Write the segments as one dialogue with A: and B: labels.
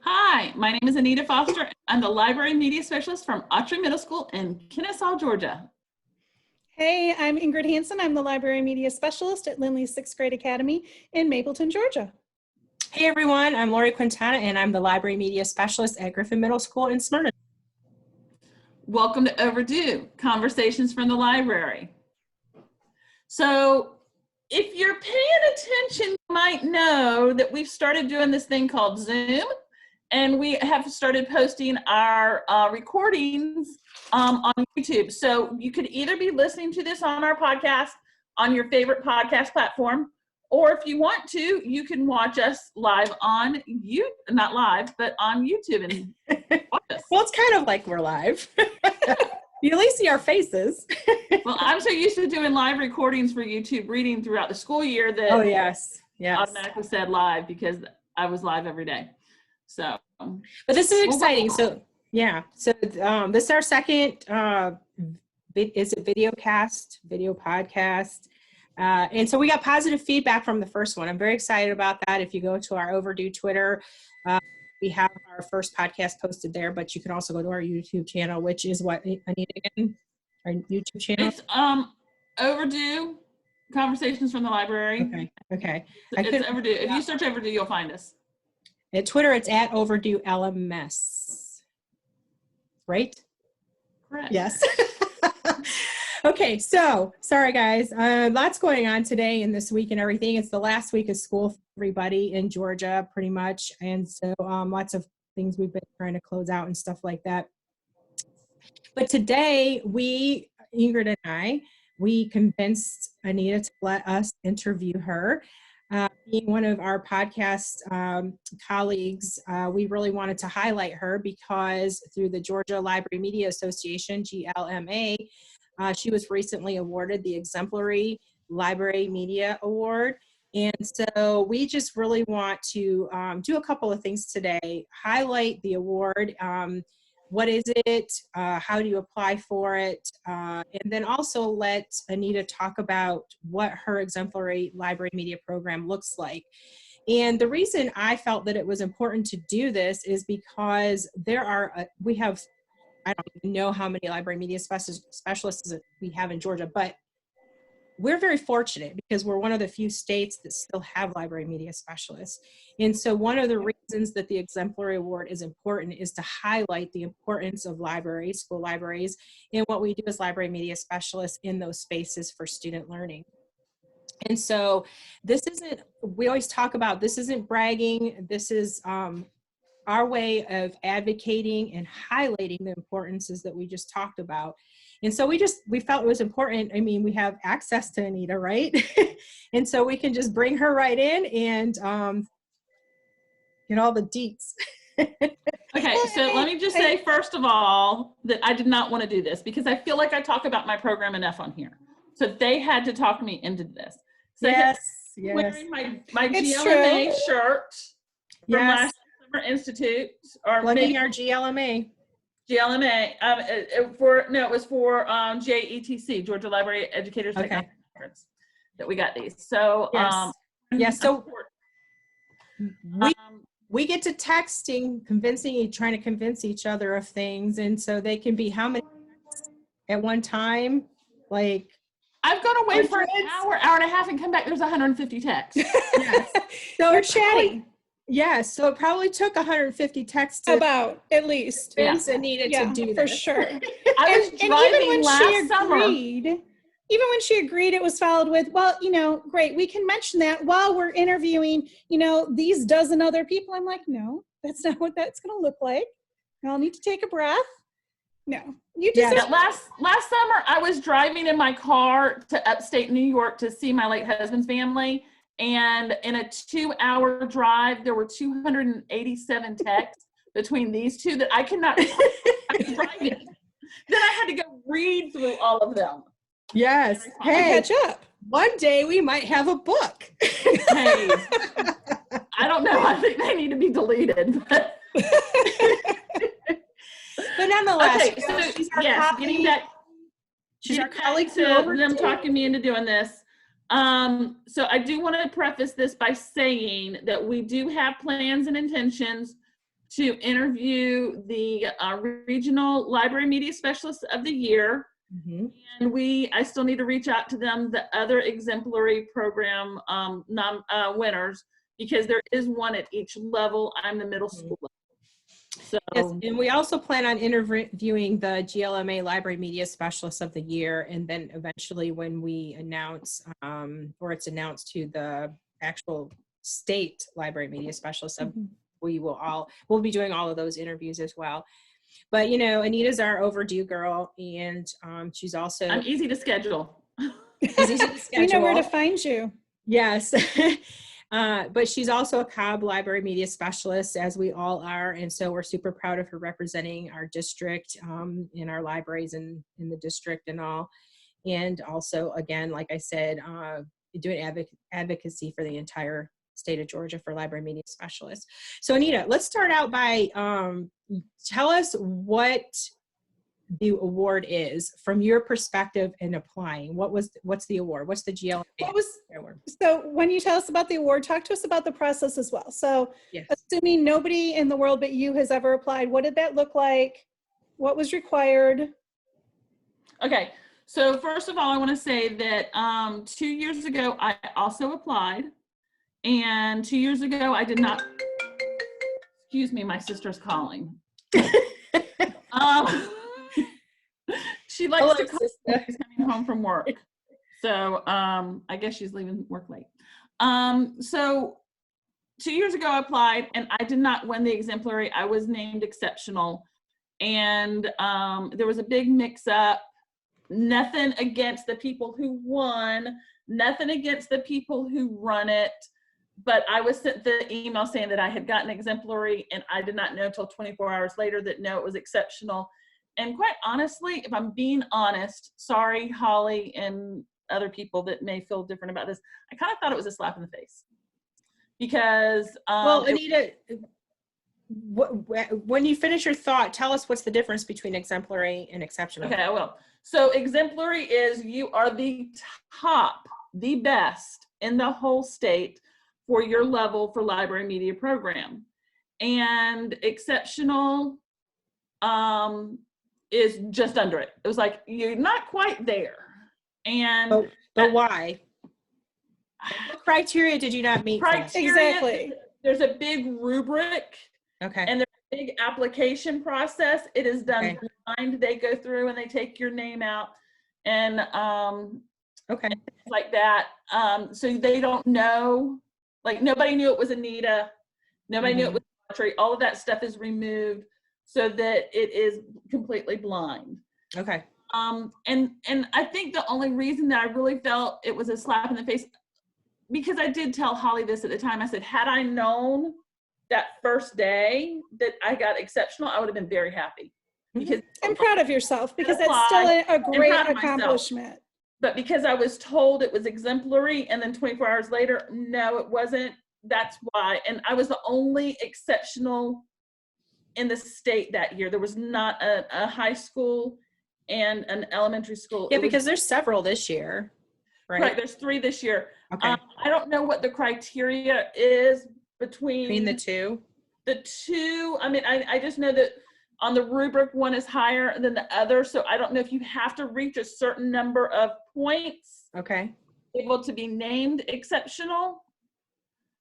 A: Hi, my name is Anita Foster. I'm the Library Media Specialist from Autry Middle School in Kennesaw, Georgia.
B: Hey, I'm Ingrid Hansen. I'm the Library Media Specialist at Lindley's 6th Grade Academy in Mapleton, Georgia.
C: Hey everyone, I'm Lori Quintana and I'm the Library Media Specialist at Griffin Middle School in Smyrna.
A: Welcome to Overdue, Conversations from the Library. So if you're paying attention, you might know that we've started doing this thing called Zoom, and we have started posting our recordings on YouTube. So you could either be listening to this on our podcast on your favorite podcast platform, or if you want to, you can watch us live on not live, but on YouTube and watch us.
C: Well, it's kind of like we're live. You at least see our faces.
A: Well, I'm so used to doing live recordings for YouTube reading throughout the school year that
C: yes.
A: automatically said live because I was live every day. So,
C: but this is exciting. So this is our second is a video podcast. And so we got positive feedback from the first one. I'm very excited about that. If you go to our Overdue Twitter, we have our first podcast posted there, but you can also go to our YouTube channel, which is what, Anita, again? Our YouTube channel?
A: It's Overdue, Conversations from the Library.
C: Okay.
A: It's Overdue. If you search Overdue, you'll find us.
C: At Twitter, it's at Overdue LMS. Right?
A: Correct.
C: Yes. Okay, so sorry guys, lots going on today and this week and everything. It's the last week of school for everybody in Georgia, pretty much, and so lots of things we've been trying to close out and stuff like that. But today, Ingrid and I, we convinced Anita to let us interview her. Being one of our podcast colleagues, we really wanted to highlight her because through the Georgia Library Media Association, GLMA, she was recently awarded the Exemplary Library Media Award. And so we just really want to do a couple of things today, highlight the award, what is it, how do you apply for it, and then also let Anita talk about what her Exemplary Library Media Program looks like. And the reason I felt that it was important to do this is because we have, I don't even know how many library media specialists we have in Georgia, but we're very fortunate because we're one of the few states that still have library media specialists. And so one of the reasons that the Exemplary Award is important is to highlight the importance of libraries, school libraries, and what we do as library media specialists in those spaces for student learning. And so we always talk about, this isn't bragging, this is our way of advocating and highlighting the importances that we just talked about. And so we felt it was important. I mean, we have access to Anita, right? And so we can just bring her right in and get all the deets.
A: Okay, so let me just say, first of all, that I did not want to do this because I feel like I talk about my program enough on here. So they had to talk me into this. So
C: yes.
A: Wearing my GLMA shirt from last Summer Institute, or
C: maybe our GLMA.
A: It was for JETC, Georgia Library Educators Technology Conference, that we got these. So
C: so we get to texting, trying to convince each other of things, and so they can be how many at one time? Like,
A: I've gone away for an hour and a half and come back, there's 150 texts.
C: Yes. So we're chatting. Yes, so it probably took 150 texts
B: about at least
C: convince Anita to do
B: for
C: this.
B: Sure.
A: I was driving last summer.
B: Even when she agreed, it was followed with, well, great, we can mention that while we're interviewing, these dozen other people. I'm like, no, that's not what that's going to look like. I'll need to take a breath. No, you just
A: last summer I was driving in my car to upstate New York to see my late husband's family. And in a 2-hour drive, there were 287 texts between these two that I could not driving. Then I had to go read through all of them.
C: Yes.
B: Hey, catch up.
C: One day we might have a book.
A: Hey, I don't know. I think they need to be deleted. But
C: nonetheless,
A: okay, so getting back. She's our colleague, to them talking me into doing this. So I do want to preface this by saying that we do have plans and intentions to interview the Regional Library Media Specialist of the Year.
C: Mhm.
A: And I still need to reach out to them, the other exemplary program winners, because there is one at each level. I'm the middle school level. So,
C: Yes, and we also plan on interviewing the GLMA Library Media Specialist of the Year, and then eventually when we announce, or it's announced to the actual state Library Media Specialist, we'll be doing all of those interviews as well. But Anita's our overdue girl, and she's also
A: I'm easy to schedule.
C: easy to schedule.
B: We know where to find you.
C: Yes. But she's also a Cobb Library Media Specialist, as we all are. And so we're super proud of her representing our district in our libraries and in the district and all. And also, again, like I said, doing advocacy for the entire state of Georgia for library media specialists. So Anita, let's start out by tell us what the award is from your perspective in applying. What's the award? What's the GLMA award?
B: So when you tell us about the award, talk to us about the process as well. So
C: Yes.
B: assuming nobody in the world but you has ever applied, what did that look like? What was required?
A: Okay, so first of all, I want to say that 2 years ago, I also applied. And 2 years ago, I did not, excuse me, my sister's calling. She likes to call when she's coming home from work. So I guess she's leaving work late. So 2 years ago I applied and I did not win the exemplary. I was named exceptional. And there was a big mix up. Nothing against the people who won, nothing against the people who run it. But I was sent the email saying that I had gotten exemplary, and I did not know until 24 hours later that no, it was exceptional. And quite honestly, if I'm being honest, sorry, Holly and other people that may feel different about this, I kind of thought it was a slap in the face. Because
C: well, Anita, when you finish your thought, tell us what's the difference between exemplary and exceptional.
A: Okay, I will. So exemplary is you are the top, the best in the whole state for your level for library media program. And exceptional is just under it. It was like, you're not quite there. And
C: but why? What criteria did you not meet?
B: Exactly.
A: There's a big rubric.
C: Okay.
A: And there's a big application process. It is done blind. They go through and they take your name out and
C: okay,
A: and things like that. So they don't know. Like nobody knew it was Anita. Nobody knew it was Audrey. All of that stuff is removed so that it is completely blind.
C: Okay.
A: And I think the only reason that I really felt it was a slap in the face, because I did tell Holly this at the time. I said, had I known that first day that I got exceptional, I would have been very happy. Because
B: I'm proud of yourself, because that's still a great accomplishment.
A: But because I was told it was exemplary and then 24 hours later, no, it wasn't. That's why. And I was the only exceptional in the state that year. There was not a high school and an elementary school.
C: Yeah, because there's several this year. Right.
A: There's 3 this year.
C: Okay.
A: I don't know what the criteria is between
C: the two.
A: The two, I mean, I just know that on the rubric, one is higher than the other. So I don't know if you have to reach a certain number of points.
C: Okay.
A: Able to be named exceptional.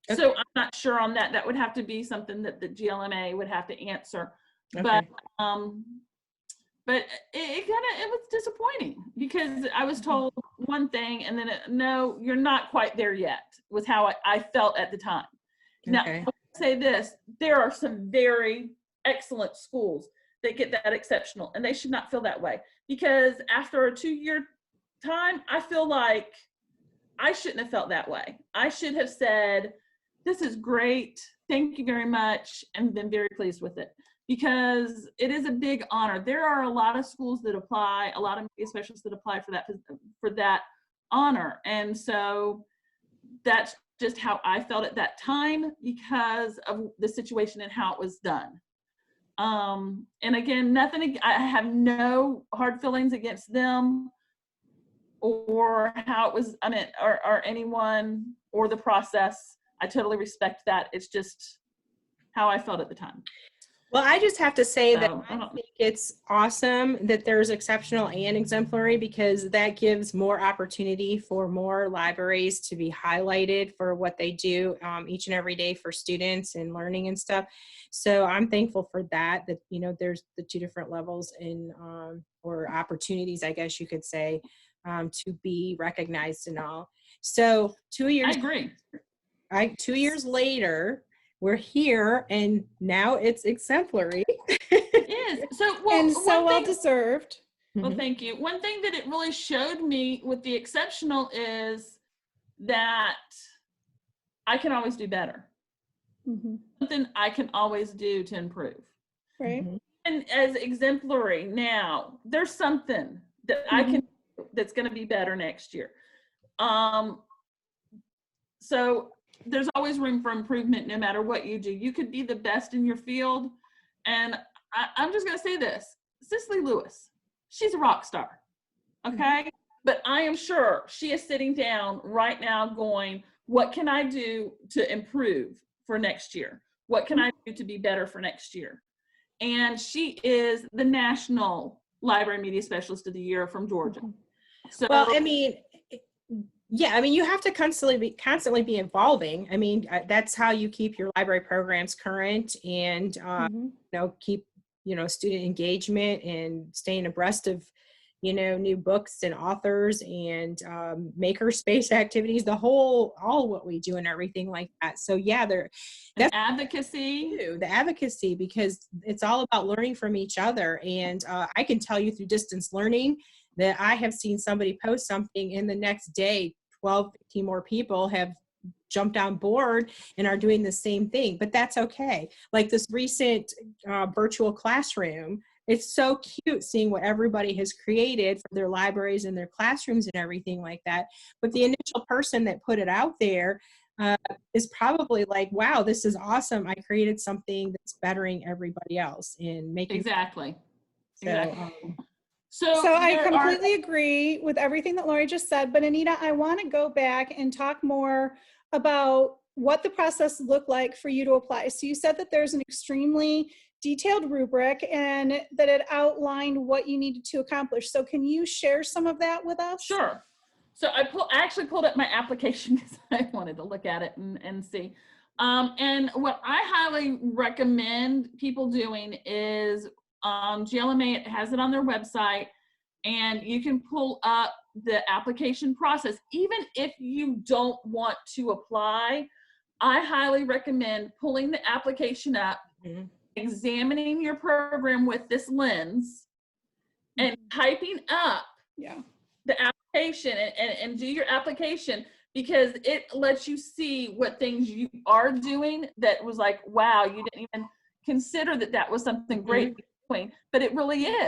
C: Okay.
A: So I'm not sure on that. That would have to be something that the GLMA would have to answer.
C: Okay.
A: But it was disappointing because I was told one thing and then no, you're not quite there yet, was how I felt at the time. Now,
C: Okay.
A: I'll say this, there are some very excellent schools that get that exceptional, and they should not feel that way, because after a 2-year time, I feel like I shouldn't have felt that way. I should have said, this is great, thank you very much, and been very pleased with it, because it is a big honor. There are a lot of schools that apply, a lot of media specialists that apply for that honor, and so that's just how I felt at that time because of the situation and how it was done. And again, I have no hard feelings against them or how it was, I mean, or anyone or the process. I totally respect that. It's just how I felt at the time.
C: Well, I just have to say that
A: So,
C: I think it's awesome that there's exceptional and exemplary, because that gives more opportunity for more libraries to be highlighted for what they do each and every day for students and learning and stuff. So I'm thankful for that, you know, there's the two different levels in or opportunities, I guess you could say, to be recognized and all. So
A: I agree.
C: 2 years later, we're here, and now it's exemplary.
A: It is. So, well,
B: And so
A: one
B: well
A: thing,
B: deserved.
A: well, thank you. One thing that it really showed me with the exceptional is that I can always do better. Something I can always do to improve.
B: Right.
A: And as exemplary now, there's something that I can do that's going to be better next year. So there's always room for improvement no matter what you do. You could be the best in your field. And I'm just going to say this, Cicely Lewis, she's a rock star. Okay. But I am sure she is sitting down right now going, what can I do to improve for next year? What can I do to be better for next year? And she is the National Library Media Specialist of the Year from Georgia. So,
C: Well, I mean, yeah, I mean, you have to constantly be evolving. I mean, that's how you keep your library programs current and, you know, keep, you know, student engagement and staying abreast of, you know, new books and authors and makerspace activities, all what we do and everything like that. So yeah,
A: that's advocacy.
C: The advocacy, because it's all about learning from each other. And I can tell you through distance learning that I have seen somebody post something, and the next day 12, 15 more people have jumped on board and are doing the same thing. But that's okay. Like this recent virtual classroom, it's so cute seeing what everybody has created for their libraries and their classrooms and everything like that. But the initial person that put it out there is probably like, wow, this is awesome. I created something that's bettering everybody else and making
A: exactly.
B: So I completely agree with everything that Lori just said, but Anita, I want to go back and talk more about what the process looked like for you to apply. So you said that there's an extremely detailed rubric and that it outlined what you needed to accomplish. So can you share some of that with us?
A: Sure. So I actually pulled up my application because I wanted to look at it and see. And what I highly recommend people doing is GLMA has it on their website, and you can pull up the application process. Even if you don't want to apply, I highly recommend pulling the application up, examining your program with this lens, and typing up the application and do your application, because it lets you see what things you are doing that was like, wow, you didn't even consider that was something great doing, but it really is,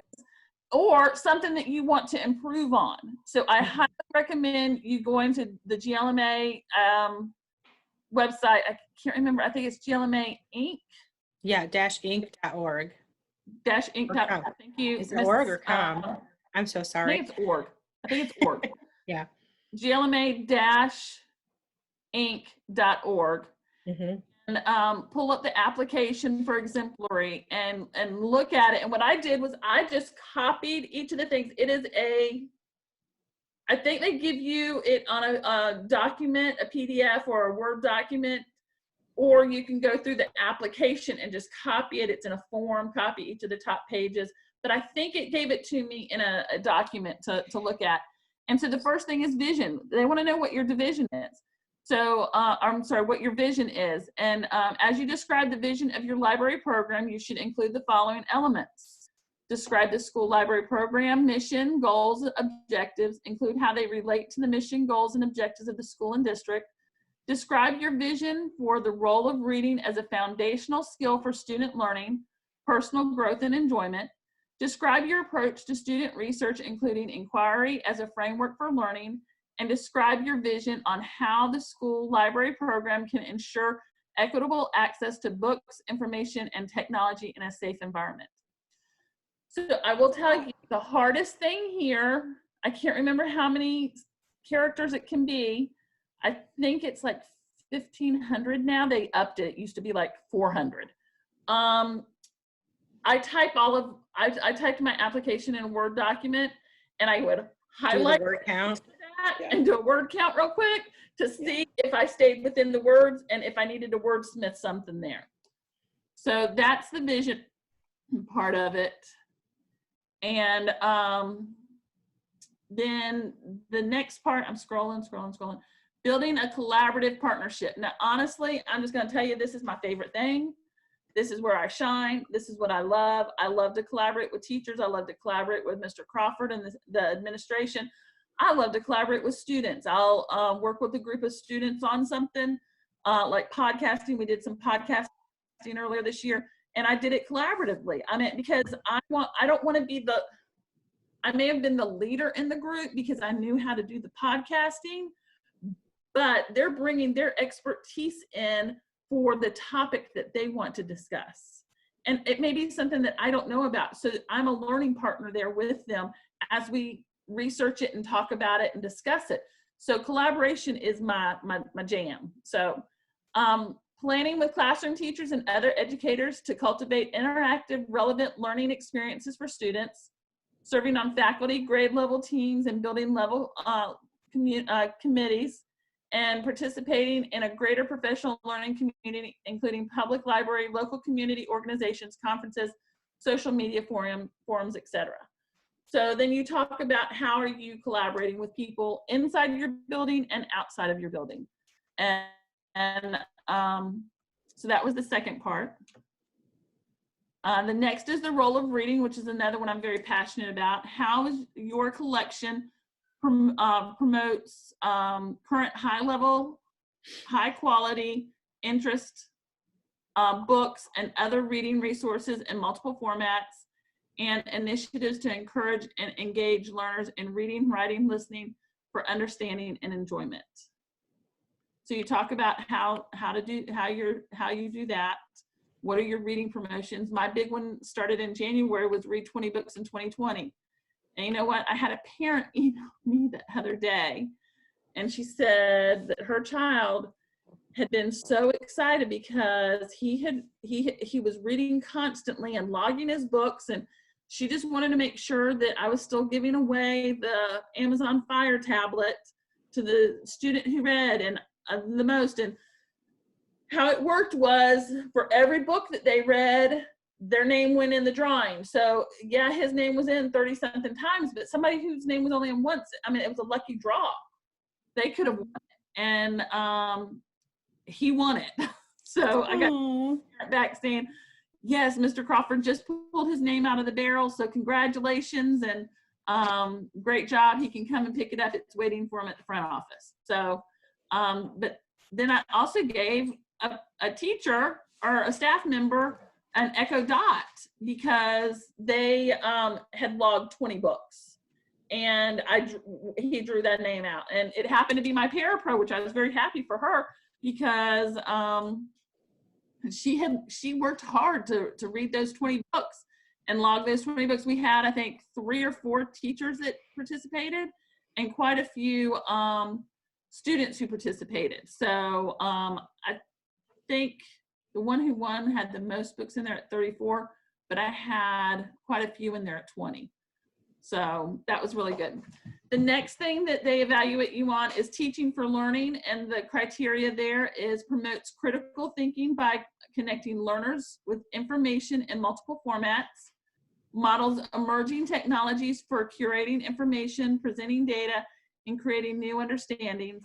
A: or something that you want to improve on. So I highly recommend you going to the GLMA website. I can't remember. I think it's GLMA Inc.
C: Yeah, -inc.org.
A: -inc.org. Thank you.
C: Is it org or com? I'm so sorry.
A: I think it's org.
C: Yeah.
A: GLMA-inc.org. And pull up the application for exemplary and look at it. And what I did was I just copied each of the things. It is I think they give you it on a document, a PDF or a Word document, or you can go through the application and just copy it. It's in a form, copy each of the top pages. But I think it gave it to me in a document to look at. And so the first thing is vision. They want to know what your division is. So, I'm sorry, what your vision is. And as you describe the vision of your library program, you should include the following elements. Describe the school library program, mission, goals, objectives, include how they relate to the mission, goals, and objectives of the school and district. Describe your vision for the role of reading as a foundational skill for student learning, personal growth, and enjoyment. Describe your approach to student research, including inquiry as a framework for learning, and describe your vision on how the school library program can ensure equitable access to books, information, and technology in a safe environment. So I will tell you the hardest thing here, I can't remember how many characters it can be. I think it's like 1,500 now. They upped it. It used to be like 400. I typed my application in a Word document, and I would
C: Do the
A: highlight
C: word count.
A: that
B: Yeah.
A: and do a word count real quick to see if I stayed within the words and if I needed to wordsmith something there. So that's the vision part of it. And then the next part, I'm scrolling. Building a collaborative partnership. Now, honestly, I'm just going to tell you, this is my favorite thing. This is where I shine. This is what I love. I love to collaborate with teachers. I love to collaborate with Mr. Crawford and the administration. I love to collaborate with students. I'll work with a group of students on something like podcasting. We did some podcasting earlier this year, and I did it collaboratively. I mean, because I don't want to be I may have been the leader in the group because I knew how to do the podcasting, but they're bringing their expertise in for the topic that they want to discuss. And it may be something that I don't know about. So I'm a learning partner there with them as we research it and talk about it and discuss it. So collaboration is my jam. So planning with classroom teachers and other educators to cultivate interactive, relevant learning experiences for students, serving on faculty, grade level teams, and building level committees, and participating in a greater professional learning community, including public library, local community organizations, conferences, social media forums, etc. So then you talk about how are you collaborating with people inside your building and outside of your building. And so that was the second part. The next is the role of reading, which is another one I'm very passionate about. How is your collection promotes current high-level, high-quality interest books and other reading resources in multiple formats, and initiatives to encourage and engage learners in reading, writing, listening for understanding and enjoyment. So you talk about how you do that. What are your reading promotions? My big one started in January was read 20 books in 2020. And you know what? I had a parent email me the other day, and she said that her child had been so excited because he was reading constantly and logging his books, and she just wanted to make sure that I was still giving away the Amazon Fire tablet to the student who read and the most. And how it worked was for every book that they read, their name went in the drawing. So yeah, his name was in 30 something times, but somebody whose name was only in once, I mean, it was a lucky draw. They could have won it. And he won it. So I got back saying, yes, Mr. Crawford just pulled his name out of the barrel. So congratulations and great job. He can come and pick it up. It's waiting for him at the front office. So, but then I also gave a teacher or a staff member an Echo Dot because they had logged 20 books, and he drew that name out, and it happened to be my parapro, which I was very happy for her because she worked hard to read those 20 books and log those 20 books. We had, I think, 3 or 4 teachers that participated and quite a few students who participated. So I think the one who won had the most books in there at 34, but I had quite a few in there at 20. So that was really good. The next thing that they evaluate you on is teaching for learning, and the criteria there is promotes critical thinking by connecting learners with information in multiple formats, models emerging technologies for curating information, presenting data, and creating new understandings,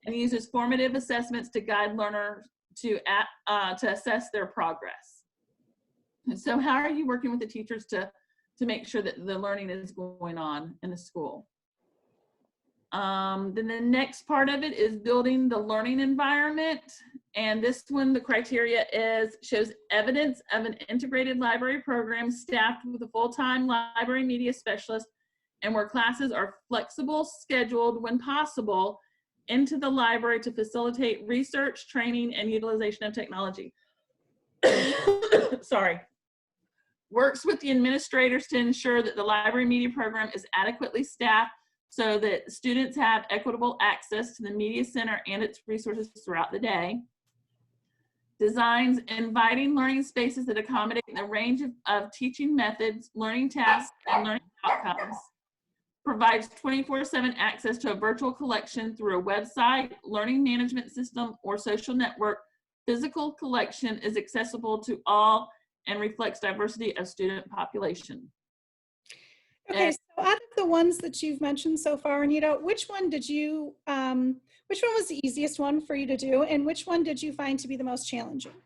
A: and uses formative assessments to guide learners to assess their progress. And so how are you working with the teachers to make sure that the learning is going on in the school? Then the next part of it is building the learning environment. And this one, the criteria shows evidence of an integrated library program staffed with a full-time library media specialist, and where classes are flexible, scheduled when possible into the library to facilitate research, training, and utilization of technology. Sorry. Works with the administrators to ensure that the library media program is adequately staffed so that students have equitable access to the media center and its resources throughout the day. designs inviting learning spaces that accommodate a range of teaching methods, learning tasks, and learning outcomes. Provides 24/7 access to a virtual collection through a website, learning management system, or social network. Physical collection is accessible to all and reflects diversity of student population.
B: Okay, so out of the ones that you've mentioned so far, Anita, which one did you, which one was the easiest one for you to do, and which one did you find to be the most challenging?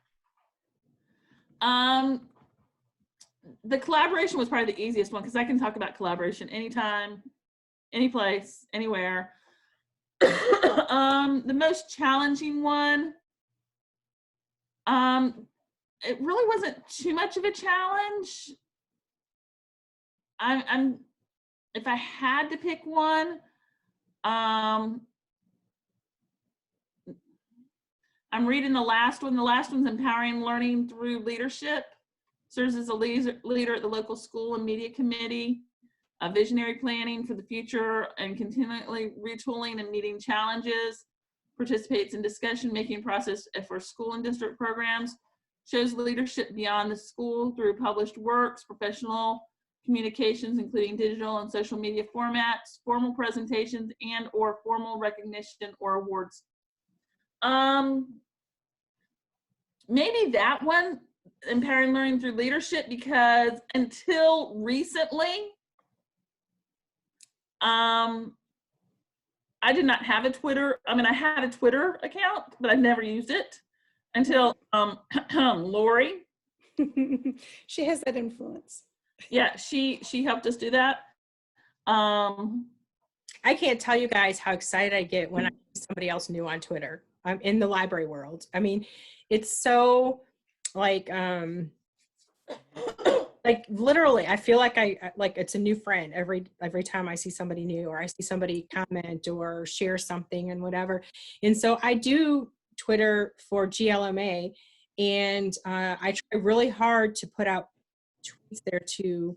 A: The collaboration was probably the easiest one because I can talk about collaboration anytime, any place, anywhere. The most challenging one, it really wasn't too much of a challenge. If I had to pick one, I'm reading the last one. The last one's Empowering Learning Through Leadership. Serves as a leader at the local school and media committee, visionary planning for the future and continually retooling and meeting challenges, participates in decision-making process for school and district programs, shows leadership beyond the school through published works, professional communications, including digital and social media formats, formal presentations, and or formal recognition or awards. Maybe that one, Empowering Learning Through Leadership, because until recently, I did not have a Twitter. I mean, I had a Twitter account, but I never used it until Lori.
B: She has that influence.
A: Yeah, she helped us do that.
C: I can't tell you guys how excited I get when I see somebody else new on Twitter. I'm in the library world. I mean, it's so like literally, I feel like like it's a new friend every time I see somebody new or I see somebody comment or share something and whatever. And so I do Twitter for GLMA, and I try really hard to put out tweets there to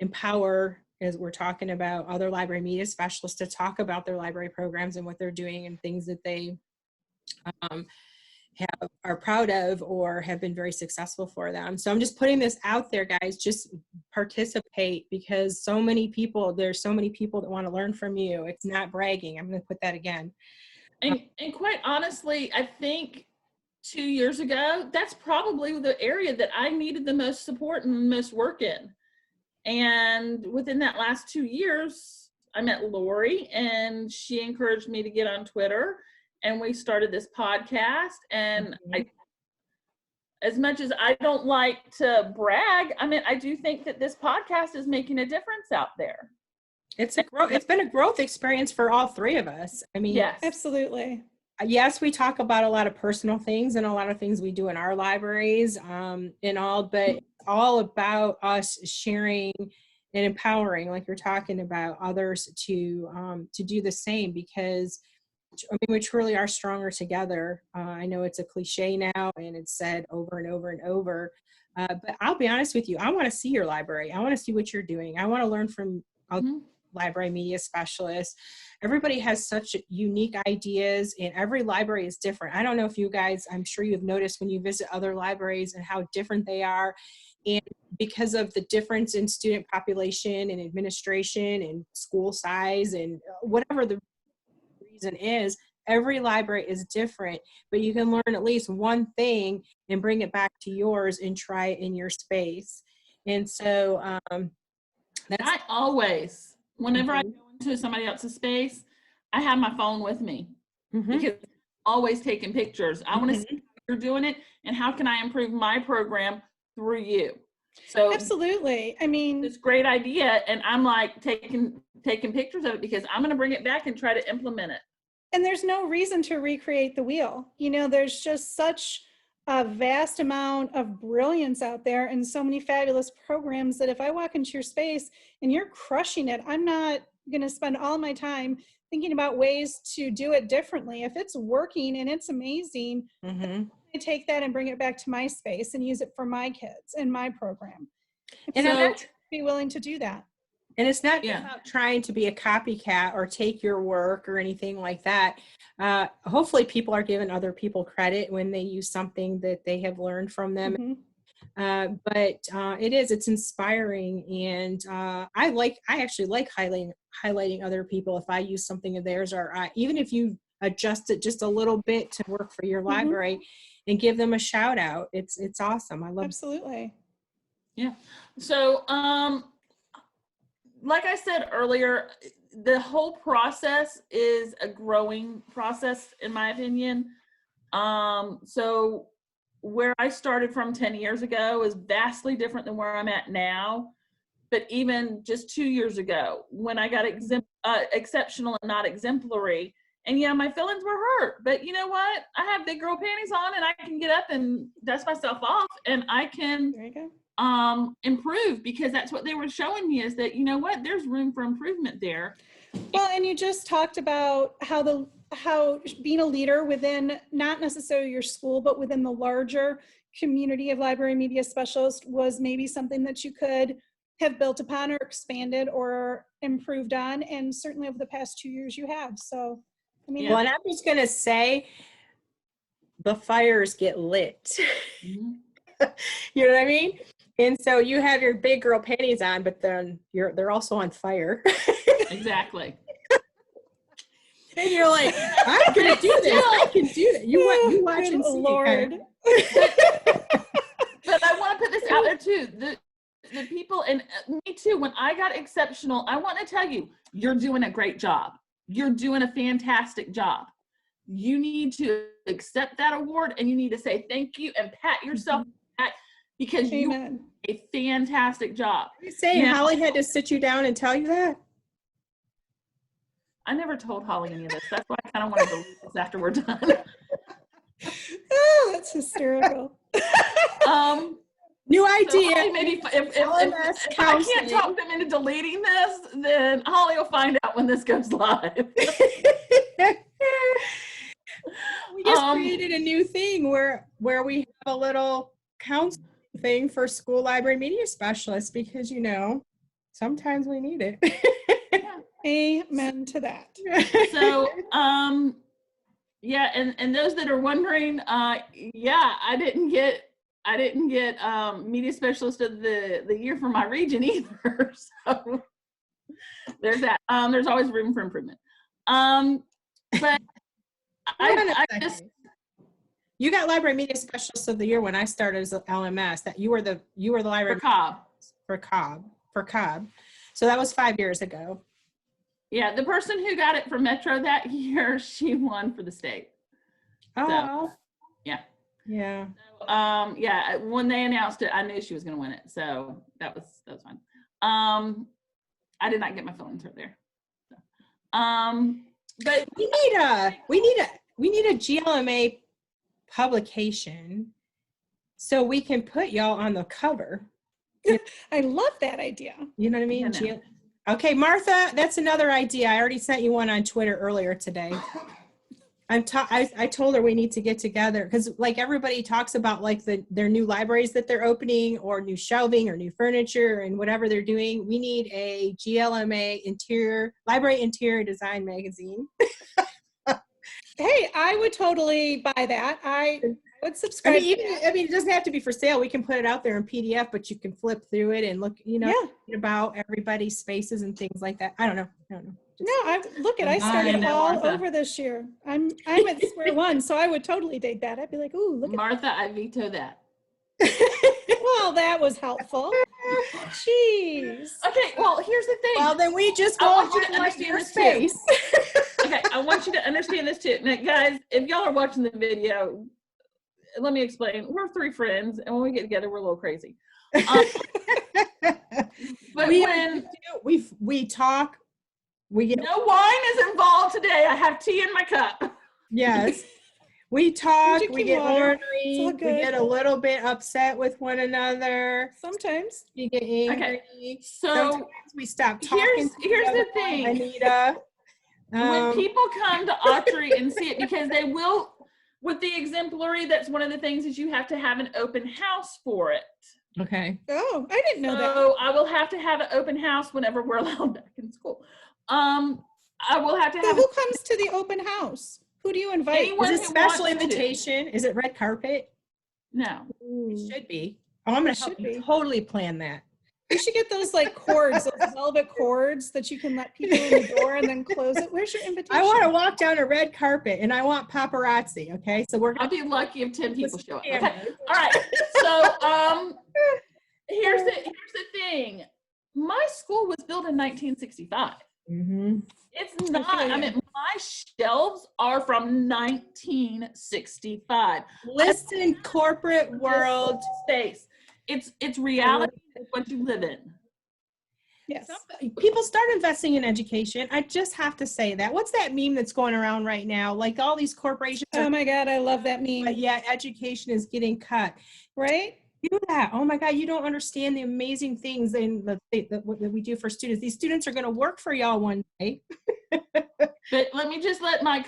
C: empower, as we're talking about, other library media specialists to talk about their library programs and what they're doing and things that they are proud of or have been very successful for them. So I'm just putting this out there, guys. Just participate, because there's so many people that want to learn from you. It's not bragging. I'm going to put that again.
A: And quite honestly, I think 2 years ago, that's probably the area that I needed the most support and the most work in. And within that last 2 years, I met Lori, and she encouraged me to get on Twitter, and we started this podcast. And as much as I don't like to brag, I mean, I do think that this podcast is making a difference out there.
C: It's been a growth experience for all three of us. I mean,
A: yes,
B: absolutely.
C: Yes, we talk about a lot of personal things and a lot of things we do in our libraries and all, but it's all about us sharing and empowering, like you're talking about, others to do the same, because I mean, we truly are stronger together. I know it's a cliche now and it's said over and over and over, but I'll be honest with you. I want to see your library. I want to see what you're doing. I want to learn from library media specialists. Everybody has such unique ideas, and every library is different. I don't know if you guys, I'm sure you've noticed when you visit other libraries and how different they are. And because of the difference in student population and administration and school size and whatever the reason is, every library is different, but you can learn at least one thing and bring it back to yours and try it in your space. And so
A: I always, whenever I go into somebody else's space, I have my phone with me because I'm always taking pictures. I want to see how you're doing it and how can I improve my program through you. So
B: absolutely. I mean,
A: it's a great idea, and I'm like taking pictures of it because I'm going to bring it back and try to implement it.
B: And there's no reason to recreate the wheel. You know, there's just such a vast amount of brilliance out there and so many fabulous programs that if I walk into your space and you're crushing it, I'm not going to spend all my time thinking about ways to do it differently. If it's working and it's amazing, I take that and bring it back to my space and use it for my kids and my program. And so I'd be willing to do that.
C: And it's not
A: Yeah.
C: about trying to be a copycat or take your work or anything like that. Hopefully people are giving other people credit when they use something that they have learned from them. But it's inspiring. And I actually like highlighting other people if I use something of theirs, or even if you adjust it just a little bit to work for your library and give them a shout out. It's awesome. I love it.
B: Absolutely.
A: Yeah. So, like I said earlier, the whole process is a growing process, in my opinion. So where I started from 10 years ago is vastly different than where I'm at now. But even just 2 years ago, when I got exceptional and not exemplary, and yeah, my feelings were hurt, but you know what? I have big girl panties on, and I can get up and dust myself off, and I can
B: There you go.
A: improve, because that's what they were showing me, is that, you know what, there's room for improvement there.
B: Well, and you just talked about how being a leader within not necessarily your school, but within the larger community of library media specialists was maybe something that you could have built upon or expanded or improved on. And certainly over the past 2 years you have. So, I mean,
C: Well, and I'm just going to say the fires get lit. You know what I mean? And so you have your big girl panties on, but then they're also on fire.
A: Exactly.
C: And you're like, I'm going to do this. I can do that. You watch and see.
B: Lord.
A: But I want to put this out there too. The people, and me too, when I got exceptional, I want to tell you, you're doing a great job. You're doing a fantastic job. You need to accept that award, and you need to say thank you and pat yourself on the back, because you did a fantastic job.
C: Are you saying Holly had to sit you down and tell you that?
A: I never told Holly any of this. That's why I kind of wanted to leave this after we're done.
B: Oh, that's hysterical.
C: New idea.
A: So maybe if I can't talk them into deleting this, then Holly will find out when this goes live.
C: We just created a new thing where we have a little counseling thing for school library media specialists, because sometimes we need it.
B: Amen to that.
A: So yeah, and those that are wondering, yeah, I didn't get media specialist of the year for my region either. So there's that. There's always room for improvement. But I just,
C: you got library media specialist of the year when I started as LMS. That you were the library
A: for
C: Cobb. So that was 5 years ago.
A: Yeah, the person who got it for Metro that year, she won for the state.
C: Oh,
A: so, yeah.
C: Yeah.
A: So, yeah, when they announced it, I knew she was going to win it. So that was fine. I did not get my feelings hurt there. So, but
C: we need a GLMA publication so we can put y'all on the cover.
B: I love that idea.
C: You know what I mean? Okay, Martha, that's another idea. I already sent you one on Twitter earlier today. I told her we need to get together, because like everybody talks about like their new libraries that they're opening, or new shelving or new furniture and whatever they're doing. We need a GLMA library interior design magazine.
B: Hey, I would totally buy that. I would subscribe.
C: It doesn't have to be for sale. We can put it out there in PDF, but you can flip through it and look, about everybody's spaces and things like that. I don't know.
B: I started all over this year. I'm at square one, so I would totally dig that. I'd be like, ooh, look at
A: Martha, I veto that.
B: Well, that was helpful. Jeez.
A: Okay, well, here's the thing.
C: Well, then we just
A: want you to understand this space. Okay, I want you to understand this too. Now, guys, if y'all are watching the video, let me explain. We're three friends, and when we get together, we're a little crazy. But
C: we talk.
A: No wine is involved today. I have tea in my cup.
C: Yes. We talk, we get ornery, we
B: get
C: a little bit upset with one another.
B: Sometimes.
C: We get angry.
A: Okay. So
C: sometimes we stop talking.
A: Here's the thing.
C: Anita.
A: When people come to Autry and see it, because they will, with the exemplary, that's one of the things, is you have to have an open house for it.
C: Okay.
B: Oh, I didn't know that.
A: So I will have to have an open house whenever we're allowed back in school. I will have to
B: So
A: have
B: who comes to the open house? Who do you invite?
A: Anyone
C: Is it
A: who
C: special
A: wants to.
C: invitation? Is it red carpet?
A: No.
C: It should be. Oh, I'm going
B: It
C: to help
B: should
C: you
B: be.
C: totally plan that.
B: You should get those like cords, those velvet cords that you can let people in the door and then close it. Where's your invitation?
C: I want to walk down a red carpet and I want paparazzi. Okay. So we're
A: I'll
C: going
A: be lucky if 10 people show up. Okay.
C: cameras.
A: All right. So here's the thing. My school was built in 1965.
C: Mm-hmm.
A: It's not, I mean, my shelves are from 1965.
C: Listen, corporate world.
A: Space. It's reality. It's what you live in.
B: Yes.
C: People start investing in education. I just have to say that. What's that meme that's going around right now? Like all these corporations
B: Oh my God, I love that meme.
C: but yeah, education is getting cut.
B: Right?
C: Do that. Oh my God, you don't understand the amazing things that we do for students. These students are going to work for y'all one day.
A: But let me just let my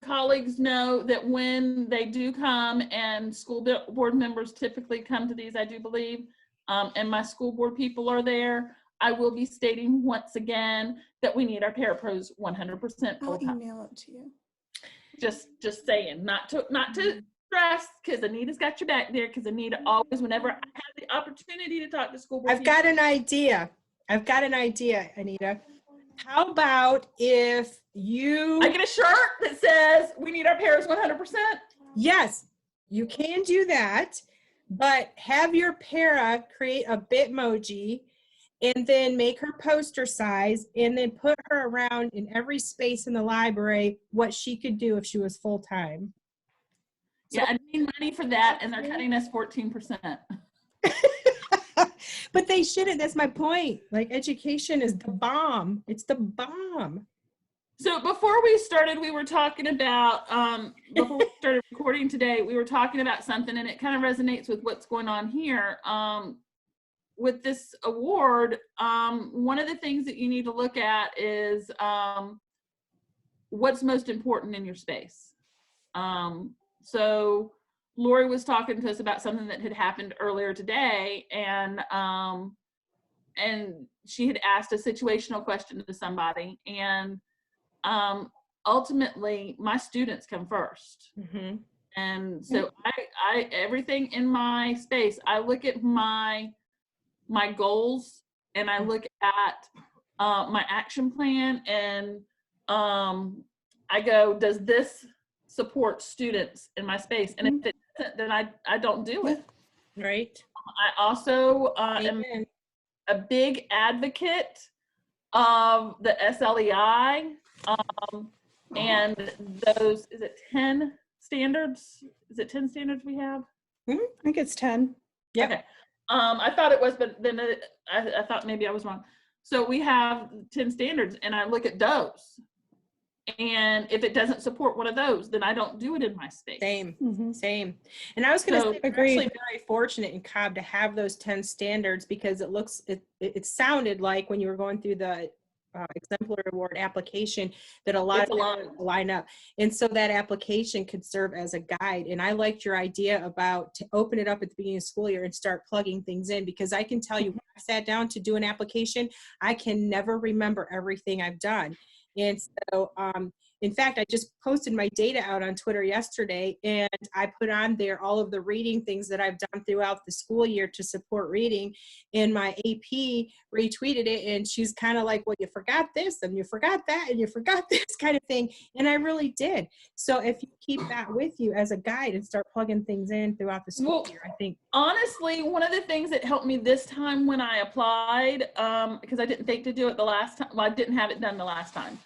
A: colleagues know that when they do come, and school board members typically come to these, I do believe, and my school board people are there, I will be stating once again that we need our parapros 100% full
B: I'll
A: time.
B: email it to you.
A: Just saying, not to stress, because Anita's got your back there, because Anita always, whenever I have the opportunity to talk to school board
C: I've got an idea, Anita. How about if you...
A: I get a shirt that says we need our pairs 100%?
C: Yes, you can do that, but have your para create a Bitmoji and then make her poster size and then put her around in every space in the library what she could do if she was full-time.
A: Yeah, I need money for that, and they're cutting us 14%.
C: But they shouldn't. That's my point. Like, education is the bomb. It's the bomb.
A: So before we started, we were talking about, before we started recording today, we were talking about something, and it kind of resonates with what's going on here. With this award, one of the things that you need to look at is what's most important in your space. So Lori was talking to us about something that had happened earlier today, and she had asked a situational question to somebody, and ultimately my students come first.
C: Mm-hmm.
A: And so I everything in my space, I look at my goals, and I look at my action plan, and I go, does this support students in my space? And if it doesn't, then I don't do it.
C: Right.
A: I also am a big advocate of the SLEI and those, is it 10 standards? Is it 10 standards we have?
B: I think it's 10.
C: Yeah.
A: Okay. I thought it was, but then I thought maybe I was wrong. So we have 10 standards, and I look at those. And if it doesn't support one of those, then I don't do it in my space.
C: Same. And I was going to say, we're
B: agreed.
C: actually very fortunate in Cobb to have those 10 standards, because it sounded like when you were going through the Exemplary Award application that a lot of them line up. And so that application could serve as a guide. And I liked your idea about to open it up at the beginning of the school year and start plugging things in, because I can tell you, when I sat down to do an application, I can never remember everything I've done. And so, in fact, I just posted my data out on Twitter yesterday, and I put on there all of the reading things that I've done throughout the school year to support reading, and my AP retweeted it, and she's kind of like, well, you forgot this, and you forgot that, and you forgot this kind of thing, and I really did. So if you keep that with you as a guide and start plugging things in throughout the school year, I think.
A: Honestly, one of the things that helped me this time when I applied, because I didn't think to do it the last time, well, I didn't have it done the last time,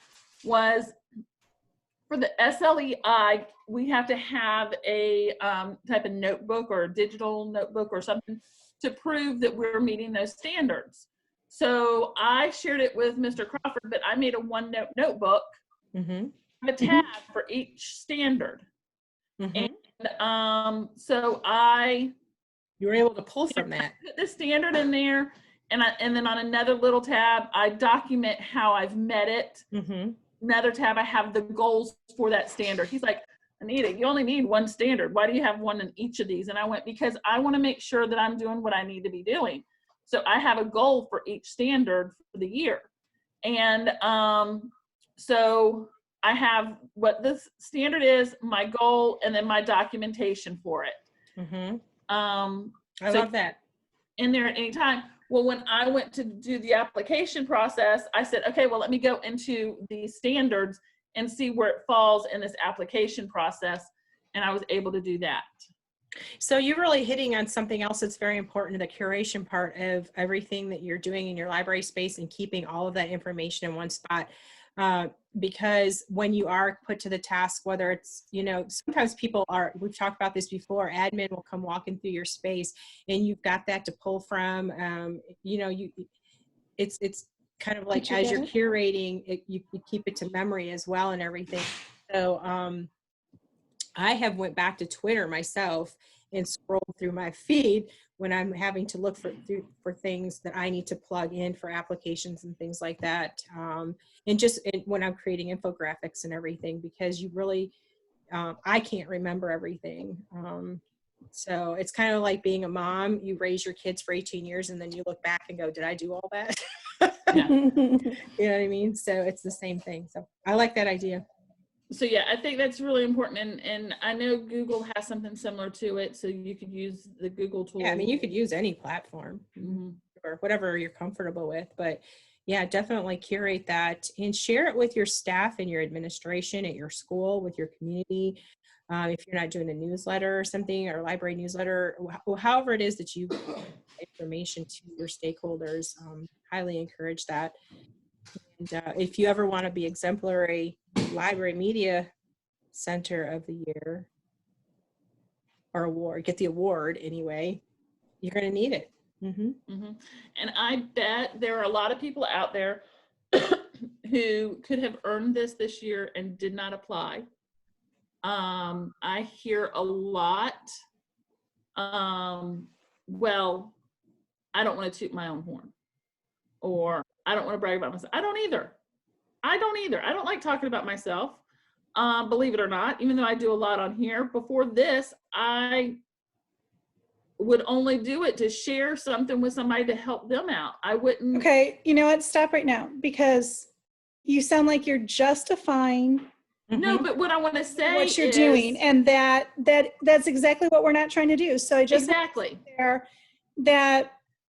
A: was for the SLEI, we have to have a type of notebook or a digital notebook or something to prove that we're meeting those standards. So I shared it with Mr. Crawford, but I made a OneNote notebook, a tab for each standard. And so
C: you were able to pull from that.
A: Put the standard in there, and then on another little tab, I document how I've met it. Another tab, I have the goals for that standard. He's like, Anita, you only need one standard. Why do you have one in each of these? And I went, because I want to make sure that I'm doing what I need to be doing. So I have a goal for each standard for the year. And so I have what this standard is, my goal, and then my documentation for it.
C: Mm-hmm.
A: I
C: love that.
A: In there at any time. Well, when I went to do the application process, I said, okay, well, let me go into the standards and see where it falls in this application process. And I was able to do that.
C: So you're really hitting on something else that's very important, the curation part of everything that you're doing in your library space and keeping all of that information in one spot. Because when you are put to the task, whether it's, sometimes people are, we've talked about this before, admin will come walking through your space and you've got that to pull from, it's kind of like as you're curating it, you keep it to memory as well and everything. So I have went back to Twitter myself and scrolled through my feed when I'm having to look for things that I need to plug in for applications and things like that. And when I'm creating infographics and everything, because you really, I can't remember everything. So it's kind of like being a mom. You raise your kids for 18 years and then you look back and go, did I do all that?
A: Yeah.
C: You know what I mean? So it's the same thing. So I like that idea.
A: So yeah, I think that's really important. And I know Google has something similar to it. So you could use the Google tool.
C: Yeah, I mean, you could use any platform or whatever you're comfortable with, but yeah, definitely curate that and share it with your staff and your administration at your school, with your community. If you're not doing a newsletter or something, or a library newsletter, however it is that you give information to your stakeholders, highly encourage that. And if you ever want to be Exemplary Library Media Center of the Year or award, get the award anyway, you're going to need it. Mm-hmm.
A: Mm-hmm. And I bet there are a lot of people out there who could have earned this year and did not apply. I hear a lot, well, I don't want to toot my own horn, or I don't want to brag about myself. I don't either. I don't like talking about myself, believe it or not, even though I do a lot on here. Before this, I would only do it to share something with somebody to help them out. I wouldn't.
B: Okay, you know what? Stop right now, because you sound like you're justifying
A: No, but what I want to say
B: what you're
A: is,
B: doing, and that's exactly what we're not trying to do. So I just
A: exactly
B: there that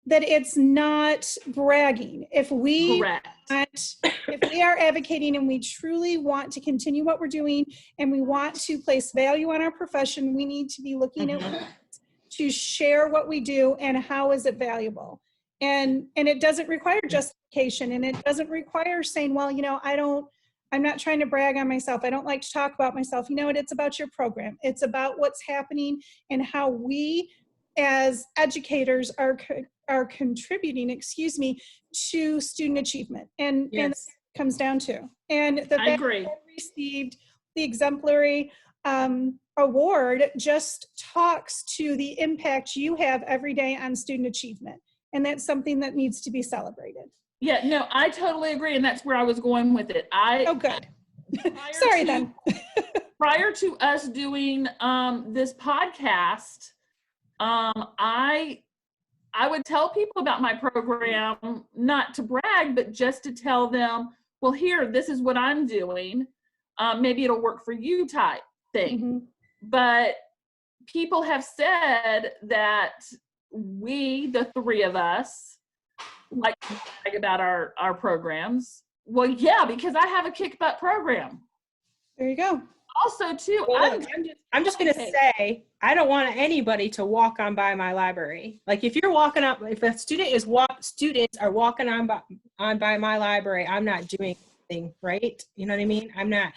B: it's not bragging. If we are advocating and we truly want to continue what we're doing and we want to place value on our profession, we need to be looking at ways to share what we do and how is it valuable. And it doesn't require justification, and it doesn't require saying, well, I'm not trying to brag on myself. I don't like to talk about myself. You know what? It's about your program. It's about what's happening and how we as educators are contributing, to student achievement. And that comes down to. And the fact that I received the Exemplary award just talks to the impact you have every day on student achievement. And that's something that needs to be celebrated.
A: Yeah, no, I totally agree. And that's where I was going with it.
B: Oh, good. Sorry then.
A: Prior to us doing this podcast, I would tell people about my program, not to brag, but just to tell them, well, here, this is what I'm doing. Maybe it'll work for you type thing. Mm-hmm. But people have said that we, the three of us, like to brag about our programs. Well, yeah, because I have a kick butt program.
B: There you go.
A: Also, too,
C: well, I'm just going to say, I don't want anybody to walk on by my library. Like if you're walking up, if a students are walking on by my library, I'm not doing anything, right? You know what I mean? I'm not.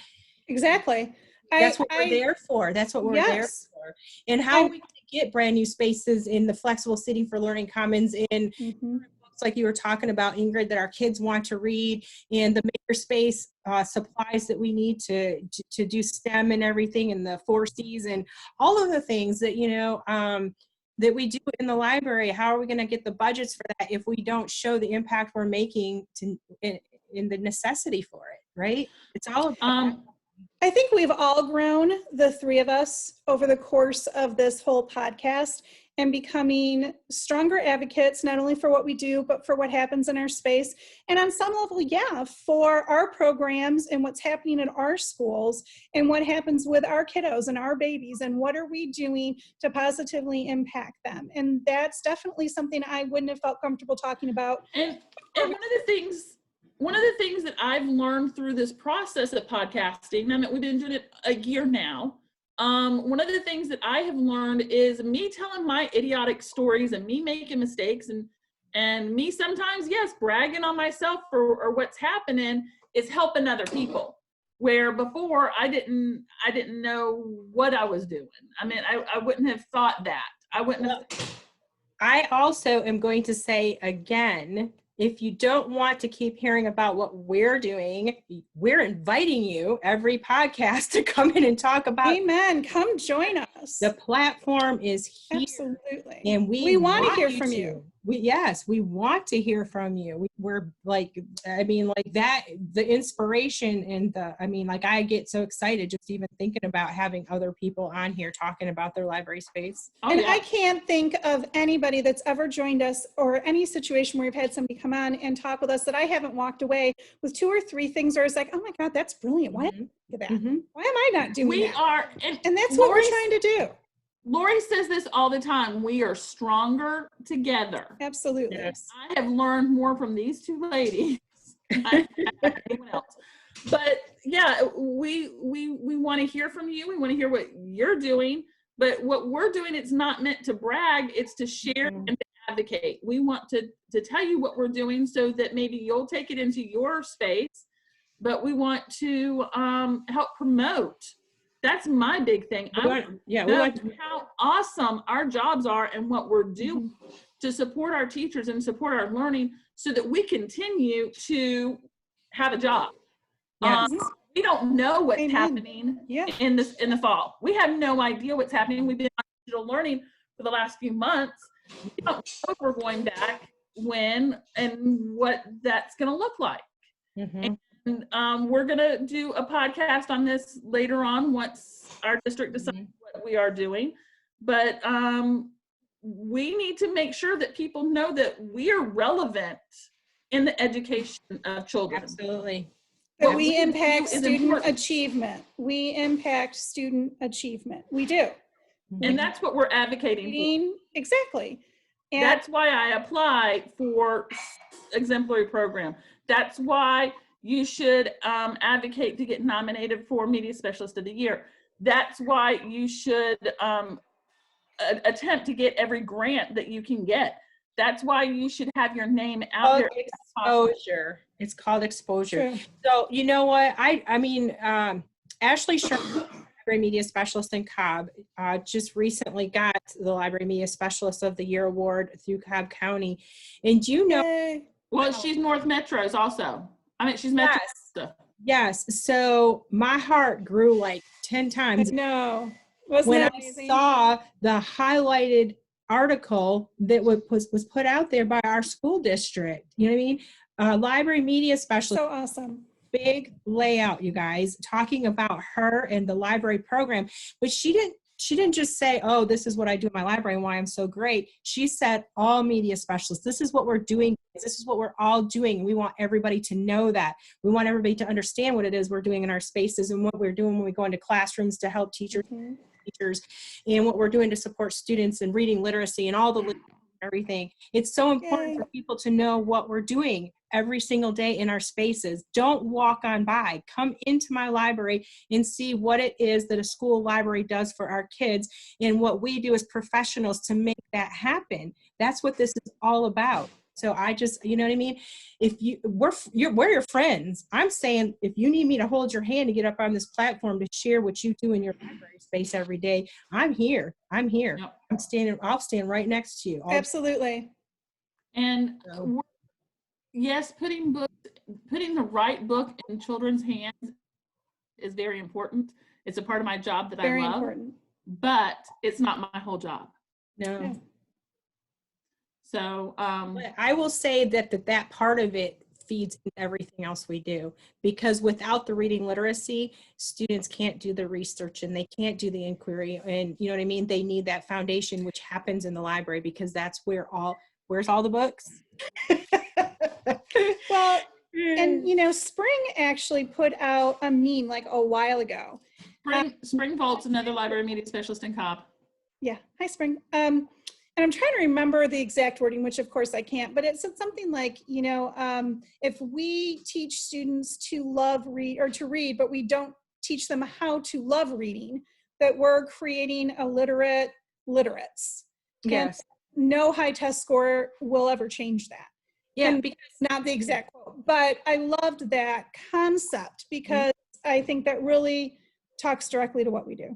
B: Exactly.
C: That's what we're there for. That's what we're there for. And how we get brand new spaces in the flexible City for Learning Commons, in books like you were talking about, Ingrid, that our kids want to read, and the makerspace supplies that we need to do STEM and everything, and the 4 C's and all of the things that, that we do in the library. How are we going to get the budgets for that if we don't show the impact we're making in the necessity for it, right? It's all about
B: I think we've all grown, the three of us, over the course of this whole podcast and becoming stronger advocates, not only for what we do, but for what happens in our space. And on some level, yeah, for our programs and what's happening in our schools and what happens with our kiddos and our babies and what are we doing to positively impact them. And that's definitely something I wouldn't have felt comfortable talking about.
A: And one of the things that I've learned through this process of podcasting, I mean, we've been doing it a year now. One of the things that I have learned is me telling my idiotic stories and me making mistakes and me sometimes, yes, bragging on myself or what's happening is helping other people. Where before I didn't know what I was doing. I mean, I wouldn't have thought that.
C: I also am going to say again, if you don't want to keep hearing about what we're doing, we're inviting you every podcast to come in and talk about.
B: Amen. Come join us.
C: The platform is here.
B: Absolutely.
C: And we
B: want to hear from you.
C: We want to hear from you. We're like, I mean, like that, the inspiration and I get so excited just even thinking about having other people on here talking about their library space.
B: And I can't think of anybody that's ever joined us or any situation where we've had somebody come on and talk with us that I haven't walked away with 2 or 3 things where it's like, oh my God, that's brilliant. Why didn't I do that? Why am I not doing that? And that's what we're trying to do.
A: Lori says this all the time. We are stronger together.
B: Absolutely.
C: Yes.
A: I have learned more from these 2 ladies than anyone else. But yeah, we want to hear from you. We want to hear what you're doing. But what we're doing, it's not meant to brag. It's to share and to advocate. We want to tell you what we're doing so that maybe you'll take it into your space. But we want to help promote. That's my big thing. I want to know how awesome our jobs are and what we're doing to support our teachers and support our learning so that we continue to have a job.
C: Yes.
A: We don't know what's happening in the fall. We have no idea what's happening. We've been on digital learning for the last few months. We don't know if we're going back, when, and what that's going to look like. And we're going to do a podcast on this later on once our district decides what we are doing. But we need to make sure that people know that we are relevant in the education of children.
C: Absolutely.
B: That we impact student achievement. We impact student achievement. We do.
A: And that's what we're advocating for.
B: Exactly. And
A: that's why I apply for exemplary program. That's why you should advocate to get nominated for Media Specialist of the Year. That's why you should attempt to get every grant that you can get. That's why you should have your name out there.
C: Exposure. It's called exposure.
B: True.
C: So you know what? I mean, Ashley Sherman, Library Media Specialist in Cobb, just recently got the Library Media Specialist of the Year award through Cobb County. And you know,
A: well, she's North Metros also. I mean, she's Metro stuff.
C: Yes. So my heart grew like 10 times.
B: No.
C: When I saw the highlighted article that was put out there by our school district. You know what I mean? Library Media Specialist.
B: So awesome.
C: Big layout, you guys, talking about her and the library program. But she didn't just say, oh, this is what I do in my library and why I'm so great. She said, all media specialists, this is what we're doing. This is what we're all doing. We want everybody to know that. We want everybody to understand what it is we're doing in our spaces and what we're doing when we go into classrooms to help teachers and what we're doing to support students and reading literacy and all the everything. It's so important for people to know what we're doing every single day in our spaces. Don't walk on by. Come into my library and see what it is that a school library does for our kids and what we do as professionals to make that happen. That's what this is all about. So I just, you know what I mean? If we're your friends. I'm saying if you need me to hold your hand to get up on this platform to share what you do in your library space every day, I'm here. Yep. I'll stand right next to you.
B: Absolutely.
A: And yes, putting the right book in children's hands is very important. It's a part of my job that I love. Very important. But it's not my whole job.
C: No.
A: So
C: I will say that part of it feeds into everything else we do, because without the reading literacy, students can't do the research and they can't do the inquiry. And you know what I mean? They need that foundation, which happens in the library, because that's where's all the books?
B: Well, and you know, Spring actually put out a meme like a while ago.
A: Spring Volt's another library media specialist in Cobb.
B: Yeah, hi Spring. And I'm trying to remember the exact wording, which of course I can't, but it said something like, you know, if we teach students to read, but we don't teach them how to love reading, that we're creating literates.
C: Yes.
B: And no high test score will ever change that.
C: Yeah,
B: And
C: because
B: not the exact quote, but I loved that concept because I think that really talks directly to what we do.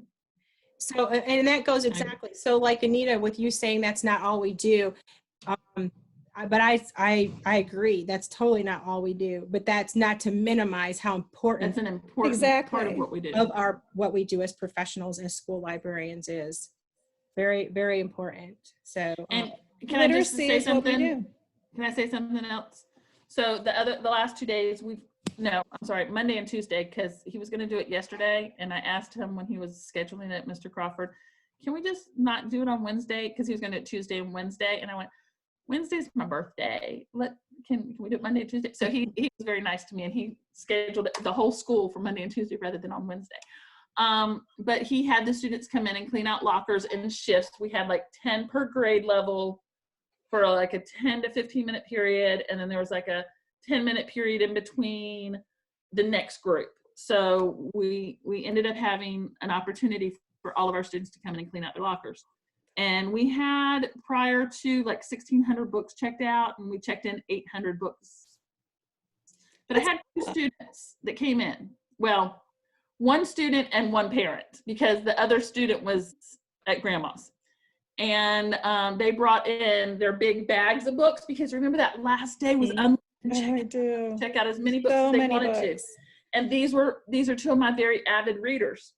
C: so, and that goes exactly. So like Anita, with you saying that's not all we do. But I agree. That's totally not all we do, but that's not to minimize how important
A: That's an important part of what we do.
C: What we do as professionals, as school librarians is very, very important. So,
A: And can I just say
B: is what we
A: something?
B: do.
A: Can I say something else? So the last 2 days Monday and Tuesday, because he was going to do it yesterday, and I asked him when he was scheduling it, Mr. Crawford, can we just not do it on Wednesday? Because he was going to do it Tuesday and Wednesday, and I went, Wednesday's my birthday. Can we do it Monday and Tuesday? So he was very nice to me, and he scheduled the whole school for Monday and Tuesday rather than on Wednesday. But he had the students come in and clean out lockers in shifts. We had like 10 per grade level for like a 10 to 15 minute period, and then there was like a 10-minute period in between the next group. So we ended up having an opportunity for all of our students to come in and clean out their lockers. And we had prior to like 1,600 books checked out, and we checked in 800 books. But I had 2 students that came in. Well, 1 student and 1 parent, because the other student was at grandma's. And they brought in their big bags of books, because remember that last day was check out as many books as they wanted to. And these are 2 of my very avid readers.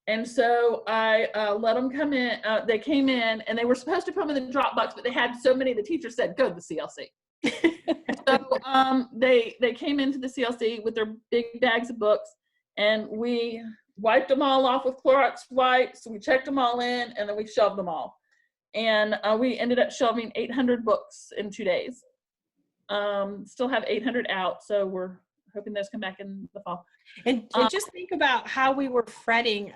A: And so I let them come in. They came in, and they were supposed to put them in the Dropbox, but they had so many, the teacher said, go to the CLC. So they came into the CLC with their big bags of books, and we wiped them all off with Clorox wipes. We checked them all in, and then we shoved them all. And we ended up shelving 800 books in 2 days. Still have 800 out, so we're hoping those come back in the fall.
C: And just think about how we were fretting,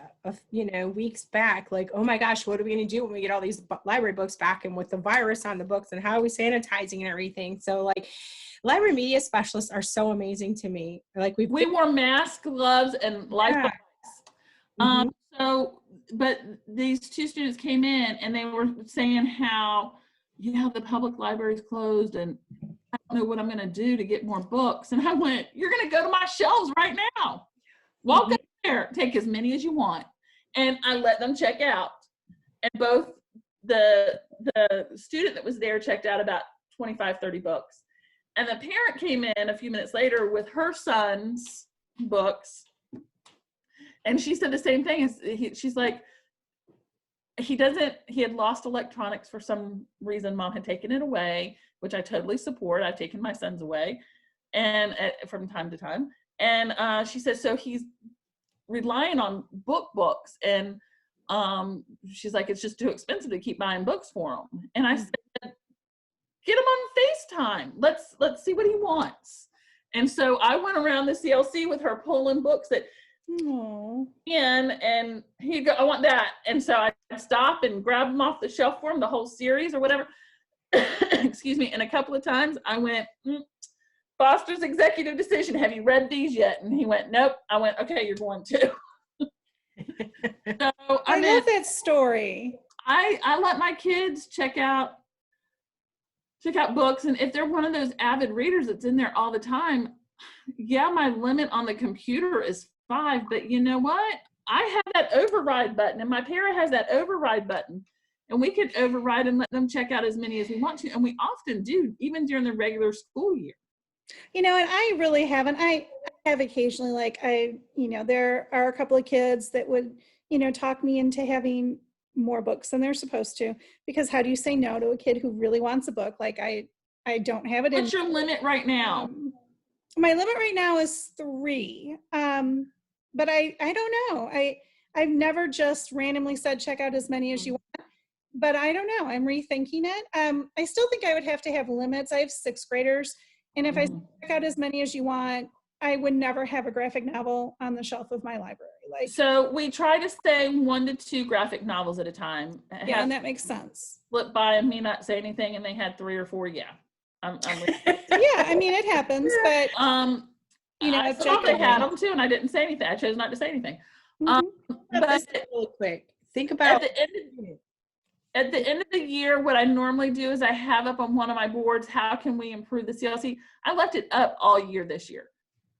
C: weeks back, like, oh my gosh, what are we going to do when we get all these library books back, and with the virus on the books, and how are we sanitizing and everything? So like, library media specialists are so amazing to me. Like we
A: wore masks, gloves, and life belts. But these 2 students came in, and they were saying how, the public library is closed, and I don't know what I'm going to do to get more books. And I went, you're going to go to my shelves right now. Walk up there, take as many as you want. And I let them check out. And both the student that was there checked out about 25, 30 books. And the parent came in a few minutes later with her son's books. And she said the same thing. She's like, he had lost electronics for some reason. Mom had taken it away, which I totally support. I've taken my sons away and from time to time. And she says, so he's relying on books. And she's like, it's just too expensive to keep buying books for him. And I said, get him on FaceTime. Let's see what he wants. And so I went around the CLC with her pulling books that and he'd go, I want that. And so I'd stop and grab them off the shelf for him, the whole series or whatever. Excuse me. And a couple of times I went, Foster's executive decision. Have you read these yet? And he went, nope. I went, okay, you're going to. So
B: I love that story.
A: I let my kids check out books. And if they're one of those avid readers that's in there all the time, my limit on the computer is 5, but you know what? I have that override button, and my parent has that override button, and we can override and let them check out as many as we want to. And we often do, even during the regular school year.
B: And I really haven't. I have occasionally, there are a couple of kids that would, talk me into having more books than they're supposed to, because how do you say no to a kid who really wants a book? Like I don't have it in.
A: What's your limit right now?
B: My limit right now is 3. But I don't know. I've never just randomly said check out as many as you want. But I don't know. I'm rethinking it. I still think I would have to have limits. I have 6th graders. And if I check out as many as you want, I would never have a graphic novel on the shelf of my library. Like,
A: so we try to say 1 to 2 graphic novels at a time.
B: yeah, and that makes sense.
A: Flip by and me not say anything, and they had 3 or 4. Yeah, I'm
B: Yeah, I mean it happens, but you know,
A: I saw they had them too, and I didn't say anything. I chose not to say anything.
B: Mhm.
C: But real quick, think about
A: at the end of the year, what I normally do is I have up on one of my boards, how can we improve the CLC? I left it up all year this year.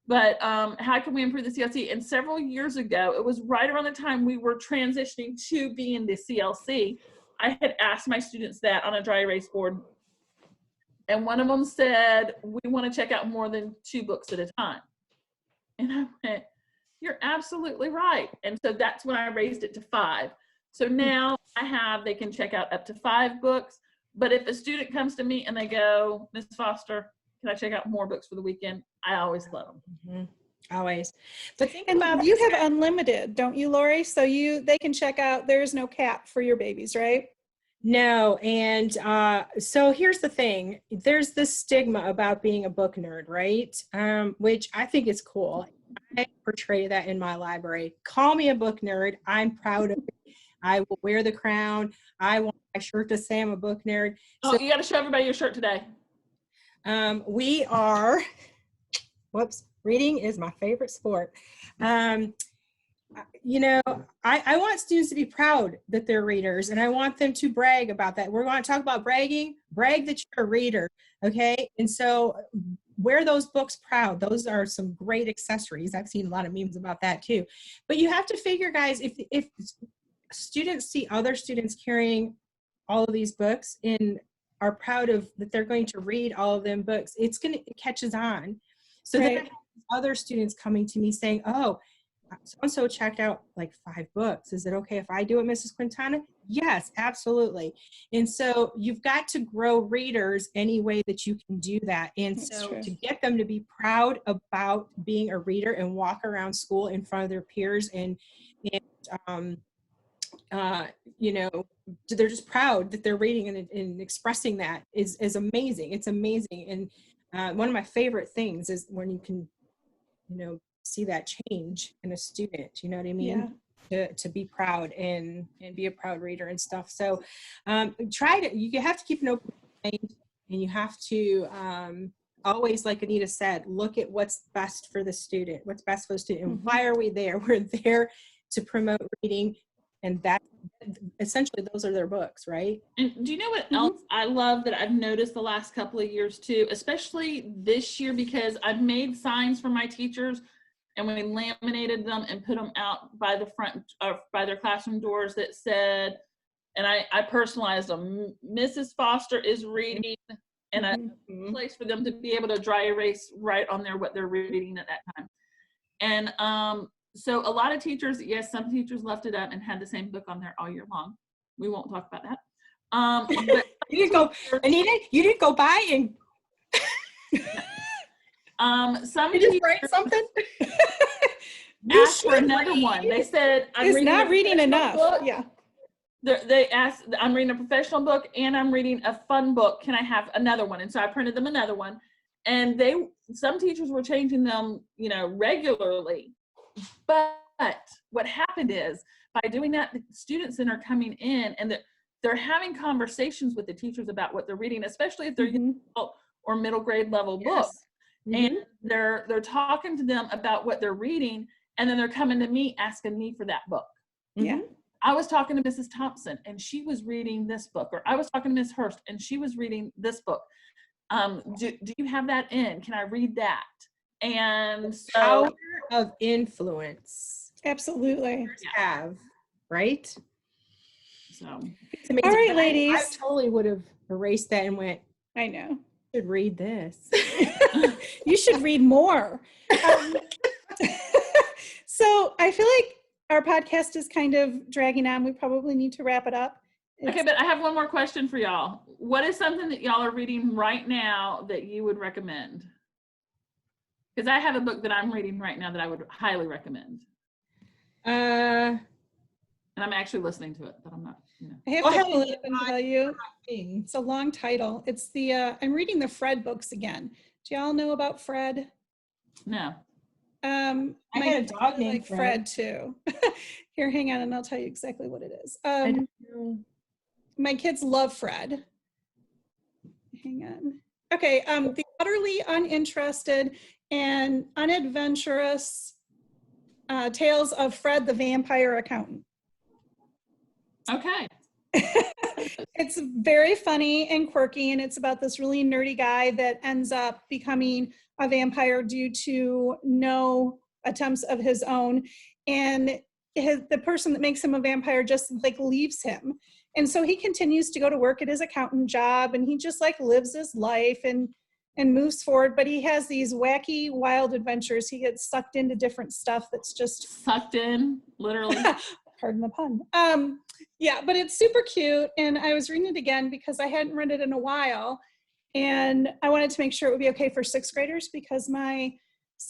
A: But how can we improve the CLC? And several years ago, it was right around the time we were transitioning to being the CLC, I had asked my students that on a dry erase board. And one of them said, we want to check out more than 2 books at a time. And I went, you're absolutely right. And so that's when I raised it to 5. So now they can check out up to 5 books. But if a student comes to me and they go, Ms. Foster, can I check out more books for the weekend? I always let them.
C: Always. But think
B: And
C: about
B: you have unlimited, don't you, Lori? So they can check out, there's no cap for your babies, right?
C: No, and so here's the thing. There's this stigma about being a book nerd, right? Which I think is cool. I portray that in my library. Call me a book nerd. I'm proud of it. I will wear the crown. I want my shirt to say I'm a book nerd.
A: Oh, you got to show everybody your shirt today.
C: We are, reading is my favorite sport. You know, I want students to be proud that they're readers, and I want them to brag about that. We're going to talk about bragging. Brag that you're a reader, okay? And so wear those books proud. Those are some great accessories. I've seen a lot of memes about that too. But you have to figure, guys, if students see other students carrying all of these books and are proud of that they're going to read all of them books, it catches on. So then I have other students coming to me saying, oh, so-and-so checked out like 5 books. Is it okay if I do it, Mrs. Quintana? Yes, absolutely. And so you've got to grow readers any way that you can do that. And so to get them to be proud about being a reader and walk around school in front of their peers and you know, they're just proud that they're reading and expressing that is amazing. It's amazing. And one of my favorite things is when you can, you know, see that change in a student, you know what I mean? Yeah. To be proud and be a proud reader and stuff. So you have to keep an open mind, and you have to always, like Anita said, look at what's best for the student, and why are we there? We're there to promote reading, and that essentially those are their books, right? And
A: do you know what else I love that I've noticed the last couple of years too, especially this year, because I've made signs for my teachers and we laminated them and put them out by the front, by their classroom doors that said, and I personalized them, Mrs. Foster is reading, and a place for them to be able to dry erase right on there what they're reading at that time. And so a lot of teachers, yes, some teachers left it up and had the same book on there all year long. We won't talk about that. But
C: you didn't go, Anita, you didn't go by and
A: some
C: you just write something?
A: asked for another one. They said,
B: I'm not reading enough.
A: Book.
B: Yeah.
A: They asked, I'm reading a professional book and I'm reading a fun book. Can I have another one? And so I printed them another one. And some teachers were changing them, you know, regularly. But what happened is, by doing that, the students then are coming in and they're having conversations with the teachers about what they're reading, especially if they're young or middle grade level books. And they're talking to them about what they're reading, and then they're coming to me asking me for that book.
B: Yeah.
A: I was talking to Mrs. Thompson and she was reading this book, or I was talking to Ms. Hurst and she was reading this book. Do you have that in? Can I read that? And so,
C: power of influence.
B: Absolutely.
C: Have, right?
A: So,
C: all
B: right, ladies.
C: I totally would have erased that and went,
B: I know.
C: Should read this.
B: You should read more. So I feel like our podcast is kind of dragging on. We probably need to wrap it up.
A: Okay, but I have one more question for y'all. What is something that y'all are reading right now that you would recommend? Because I have a book that I'm reading right now that I would highly recommend. And I'm actually listening to it, but I'm not, you know.
B: I have to pull it up and tell you. It's a long title. It's the, I'm reading the Fred books again. Do y'all know about Fred?
A: No.
C: I had a dog named
B: like Fred too. Here, hang on, and I'll tell you exactly what it is.
C: I don't know.
B: My kids love Fred. Hang on. Okay, the utterly uninterested and unadventurous tales of Fred the vampire accountant.
A: Okay.
B: It's very funny and quirky, and it's about this really nerdy guy that ends up becoming a vampire due to no attempts of his own, and the person that makes him a vampire just like leaves him, and so he continues to go to work at his accountant job, and he just like lives his life and moves forward. But he has these wacky, wild adventures. He gets sucked into different stuff that's just
A: sucked in, literally.
B: Pardon the pun. Yeah, but it's super cute, and I was reading it again because I hadn't read it in a while, and I wanted to make sure it would be okay for 6th graders because my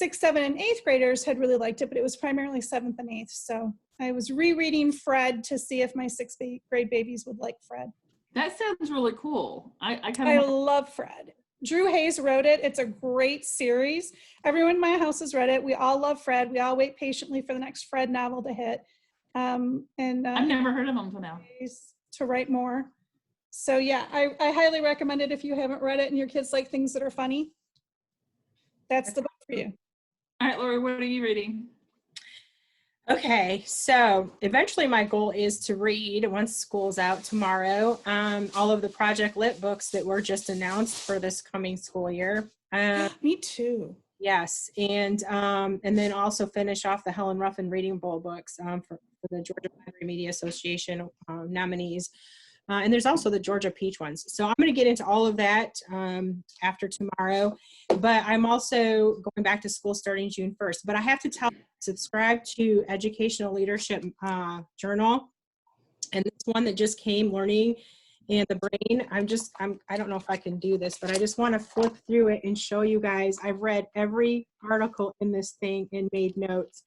B: 6th, 7th, and 8th graders had really liked it, but it was primarily 7th and 8th. So I was rereading Fred to see if my 6th grade babies would like Fred.
A: That sounds really cool. I
B: love Fred. Drew Hayes wrote it. It's a great series. Everyone in my house has read it. We all love Fred. We all wait patiently for the next Fred novel to hit. And
A: I've never heard of them until now.
B: To write more. So yeah, I highly recommend it if you haven't read it and your kids like things that are funny. That's the book for you.
A: All right, Lori, what are you reading?
C: Okay, so eventually my goal is to read, once school's out tomorrow, all of the Project Lit books that were just announced for this coming school year.
B: Me too.
C: Yes, and then also finish off the Helen Ruffin Reading Bowl books for the Georgia Library Media Association nominees. And there's also the Georgia Peach ones. So I'm going to get into all of that after tomorrow. But I'm also going back to school starting June 1st. But I have to tell you, subscribe to Educational Leadership Journal. And this one that just came, Learning and the Brain. I don't know if I can do this, but I just want to flip through it and show you guys. I've read every article in this thing and made notes.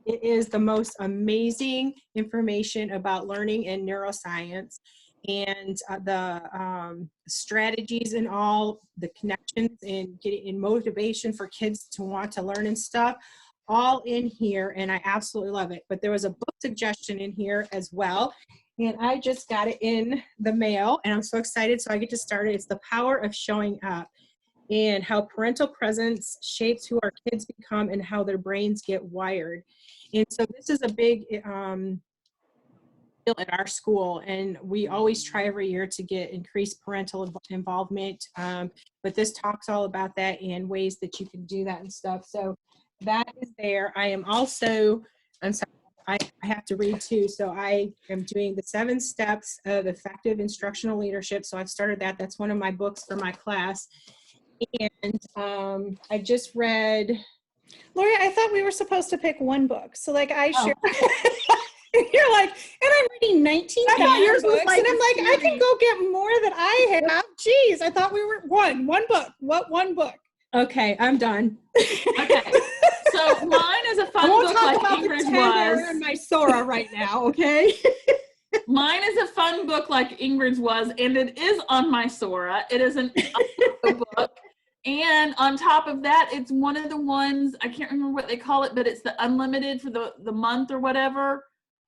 C: It is the most amazing information about learning and neuroscience, and the strategies and all the connections and getting motivation for kids to want to learn and stuff, all in here, and I absolutely love it. But there was a book suggestion in here as well, and I just got it in the mail, and I'm so excited, so I get to start it. It's The Power of Showing Up, and how parental presence shapes who our kids become and how their brains get wired. And so this is a big deal at our school, and we always try every year to get increased parental involvement, but this talks all about that and ways that you can do that and stuff. So that is there. I am also, I'm sorry, I have to read too. So I am doing the 7 steps of effective instructional leadership. So I've started that. That's one of my books for my class. And I just read.
B: Lori, I thought we were supposed to pick one book. So like I share. You're like, and I'm reading 19 books, like, and I'm like, I can go get more than I have. Jeez, I thought we were one book. What one book?
C: Okay, I'm done.
A: Okay, so mine is a fun book like Ingrid's was.
C: In my Sora right now, okay?
A: Mine is a fun book like Ingrid's was, and it is on my Sora. It is an book. And on top of that, it's one of the ones, I can't remember what they call it, but it's the unlimited for the month or whatever.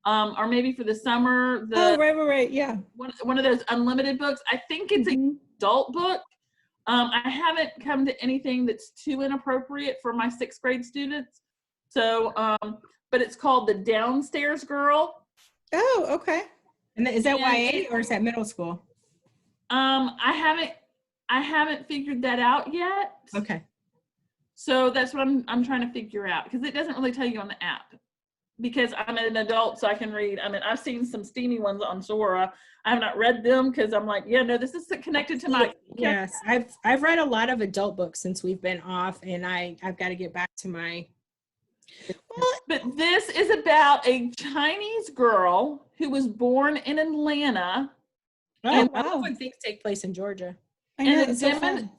A: Or maybe for the summer.
B: Right, yeah.
A: One of those unlimited books. I think it's an adult book. I haven't come to anything that's too inappropriate for my 6th grade students. So, but it's called The Downstairs Girl.
B: Oh, okay.
C: And is that YA or is that middle school?
A: I haven't figured that out yet.
C: Okay.
A: So that's what I'm trying to figure out, because it doesn't really tell you on the app. Because I'm an adult, so I can read. I mean, I've seen some steamy ones on Sora. I have not read them because I'm like, yeah, no, this is connected to my.
C: Yes, I've read a lot of adult books since we've been off, and I've got to get back to my.
A: Well, but this is about a Chinese girl who was born in Atlanta
C: Oh,
A: And-
C: I love when things take place in Georgia.
B: I know,
A: and
B: it's so fun.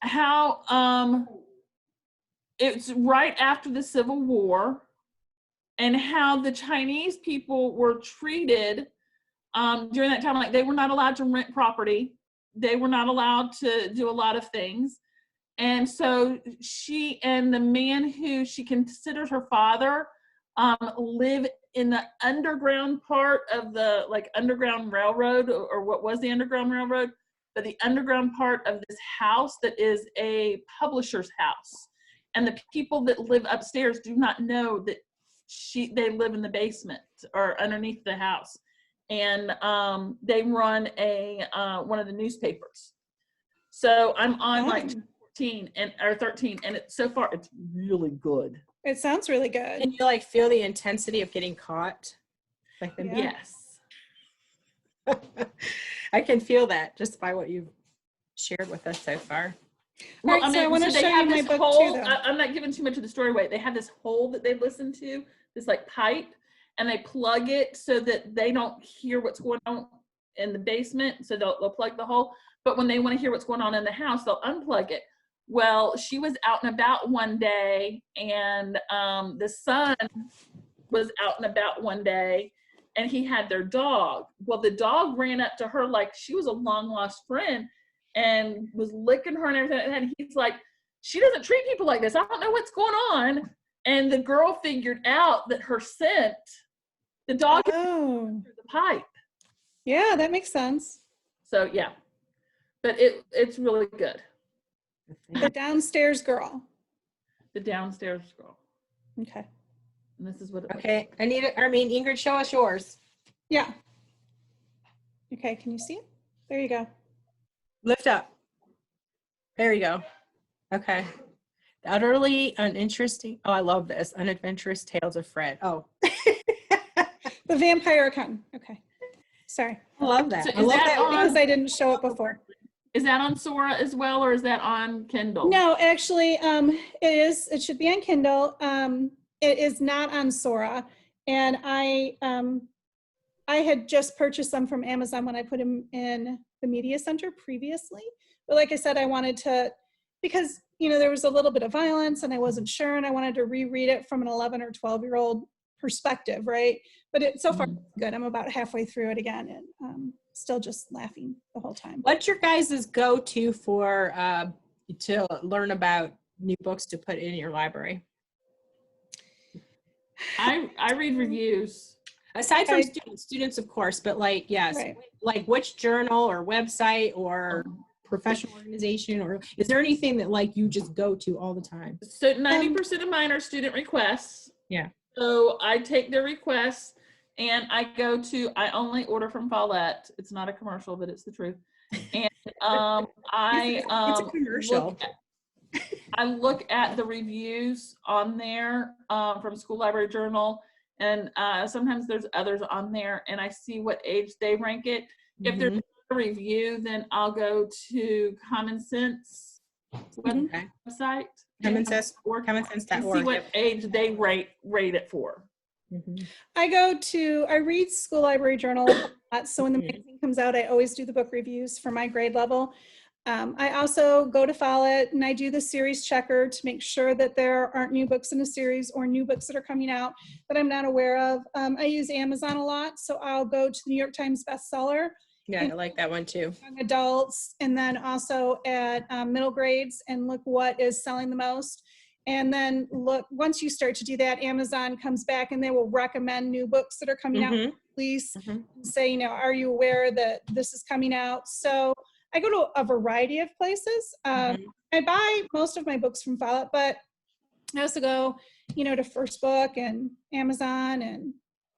A: how it's right after the Civil War, and how the Chinese people were treated during that time. Like, they were not allowed to rent property, they were not allowed to do a lot of things, and so she and the man who she considered her father live in the underground part of the underground railroad, or what was the underground railroad, but the underground part of this house that is a publisher's house. And the people that live upstairs do not know that they live in the basement or underneath the house. And they run one of the newspapers. So I'm on like 14 or 13, and so far it's really good.
B: It sounds really good.
C: Can you like feel the intensity of getting caught? Like the
A: Yes.
C: I can feel that just by what you've shared with us so far.
A: Well,
B: All right, so I want to
A: they
B: show
A: have
B: you my
A: this
B: book
A: hole.
B: too, though.
A: I'm not giving too much of the story away. They have this hole that they listen to, this like pipe, and they plug it so that they don't hear what's going on in the basement. So they'll plug the hole. But when they want to hear what's going on in the house, they'll unplug it. Well, she was out and about one day, and the son was out and about one day, and he had their dog. Well, the dog ran up to her like she was a long lost friend and was licking her and everything. And he's like, she doesn't treat people like this. I don't know what's going on. And the girl figured out that her scent, the dog
B: Oh,
A: through the pipe.
B: yeah, that makes sense.
A: So yeah, but it's really good.
B: The downstairs girl.
A: The downstairs girl.
B: Okay.
A: And this is what it looks
C: Okay, Ingrid, show us yours.
B: Yeah. Okay, can you see it? There you go.
C: Lift up. There you go. Okay. The utterly uninteresting. Oh, I love this. Unadventurous Tales of Fred. Oh.
B: The vampire accountant. Okay. Sorry.
C: I love that.
A: So
C: I
A: is
C: love
A: that
C: that.
A: on-
B: Because I didn't show it before.
A: Is that on Sora as well, or is that on Kindle?
B: No, actually, it is. It should be on Kindle. It is not on Sora, and I had just purchased them from Amazon when I put them in the media center previously. But like I said, I wanted to, because there was a little bit of violence, and I wasn't sure, and I wanted to reread it from an 11 or 12-year-old perspective, right? But so far, it's good. I'm about halfway through it again, and still just laughing the whole time.
C: What's your guys' go-to for to learn about new books to put in your library?
A: I read reviews.
C: Aside from students, of course, but like, yes,
B: Right.
C: like which journal or website or professional organization, or is there anything that like you just go to all the time?
A: So 90% of mine are student requests.
C: Yeah.
A: So I take their requests, and I only order from Follett. It's not a commercial, but it's the truth. And
C: It's a commercial.
A: I look at the reviews on there from School Library Journal, and sometimes there's others on there, and I see what age they rank it. If there's a review, then I'll go to Common Sense website.
C: Commonsense.org.
A: And see what age they rate it for.
B: I read School Library Journal a lot, so when the magazine comes out, I always do the book reviews for my grade level. I also go to Follett, and I do the series checker to make sure that there aren't new books in a series or new books that are coming out that I'm not aware of. I use Amazon a lot, so I'll go to the New York Times bestseller.
C: Yeah, I like that one too.
B: Young adults, and then also at middle grades, and look what is selling the most. And then look, once you start to do that, Amazon comes back and they will recommend new books that are coming out, release, and say, are you aware that this is coming out? So I go to a variety of places. I buy most of my books from Follett, but I also go, to First Book and Amazon and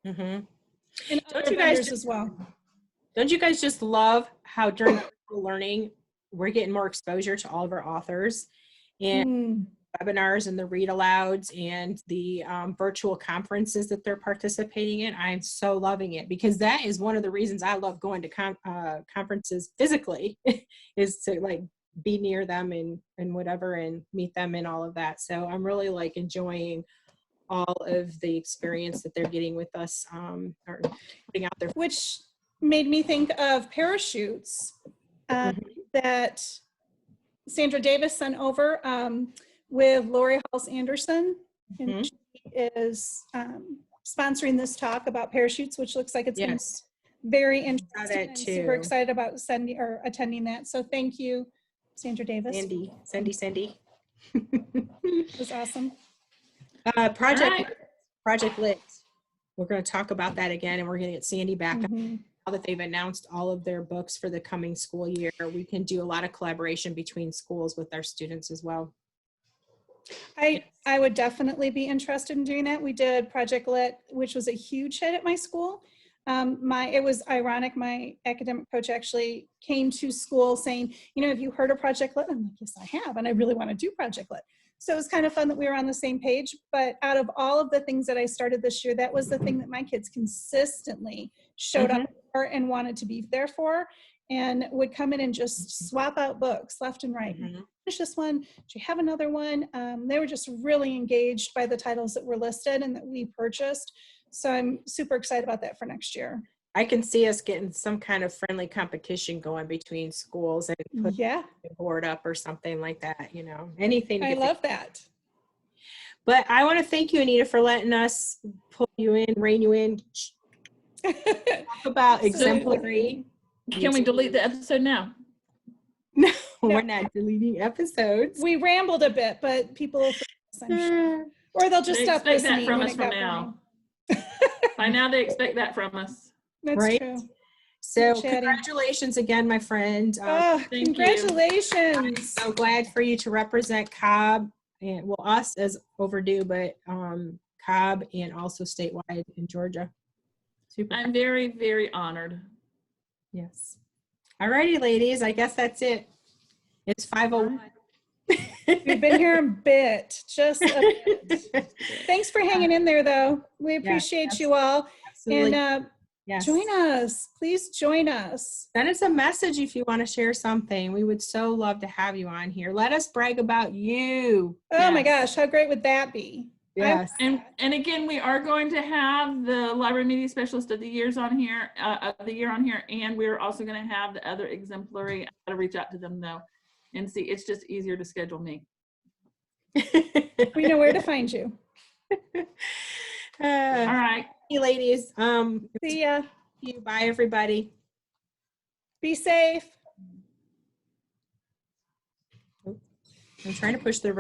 C: Don't you guys
B: as well.
C: Don't you guys just love how during learning we're getting more exposure to all of our authors and webinars and the read alouds and the virtual conferences that they're participating in? I'm so loving it, because that is one of the reasons I love going to conferences physically is to like be near them and whatever and meet them and all of that. So I'm really like enjoying all of the experience that they're getting with us, or putting out their.
B: Which made me think of parachutes that Sandra Davis sent over with Lori Halls Anderson. And she is sponsoring this talk about parachutes, which looks like it's going to be very interesting. I'm super excited about attending that. So thank you, Sandra Davis.
C: Sandy.
B: It was awesome.
C: Project Lit. We're going to talk about that again, and we're going to get Sandy back. Now that they've announced all of their books for the coming school year, we can do a lot of collaboration between schools with our students as well.
B: I would definitely be interested in doing that. We did Project Lit, which was a huge hit at my school. It was ironic. My academic coach actually came to school saying, have you heard of Project Lit? I'm like, yes, I have. And I really want to do Project Lit. So it was kind of fun that we were on the same page. But out of all of the things that I started this year, that was the thing that my kids consistently showed up for and wanted to be there for, and would come in and just swap out books left and right. Finish this one. Do you have another one? They were just really engaged by the titles that were listed and that we purchased. So I'm super excited about that for next year.
C: I can see us getting some kind of friendly competition going between schools and put a board up or something like that, anything.
B: I love that.
C: But I want to thank you, Anita, for letting us pull you in, rein you in, talk about Exemplary.
A: Can we delete the episode now?
C: No, we're not deleting episodes.
B: We rambled a bit, but people will forget us, I'm sure. Or they'll just stop listening.
A: That from us from now. By now they expect that from us.
B: That's true.
C: So congratulations again, my friend.
B: Congratulations.
C: I'm so glad for you to represent Cobb, and us as Overdue, but Cobb and also statewide in Georgia. Super.
A: I'm very, very honored.
C: Yes. All righty, ladies. I guess that's it. It's 5:01.
B: We've been here a bit, just a bit. Thanks for hanging in there, though. We appreciate you all.
C: Absolutely.
B: And join us. Please join us.
C: Send us a message if you want to share something. We would so love to have you on here. Let us brag about you.
B: Oh my gosh, how great would that be?
C: Yes.
A: And again, we are going to have the Library Media Specialist of the Year on here, and we're also going to have the other Exemplary. I got to reach out to them though, and see. It's just easier to schedule me.
B: We know where to find you.
A: All right,
C: you ladies.
B: See ya.
C: Bye, everybody.
B: Be safe.
C: I'm trying to push the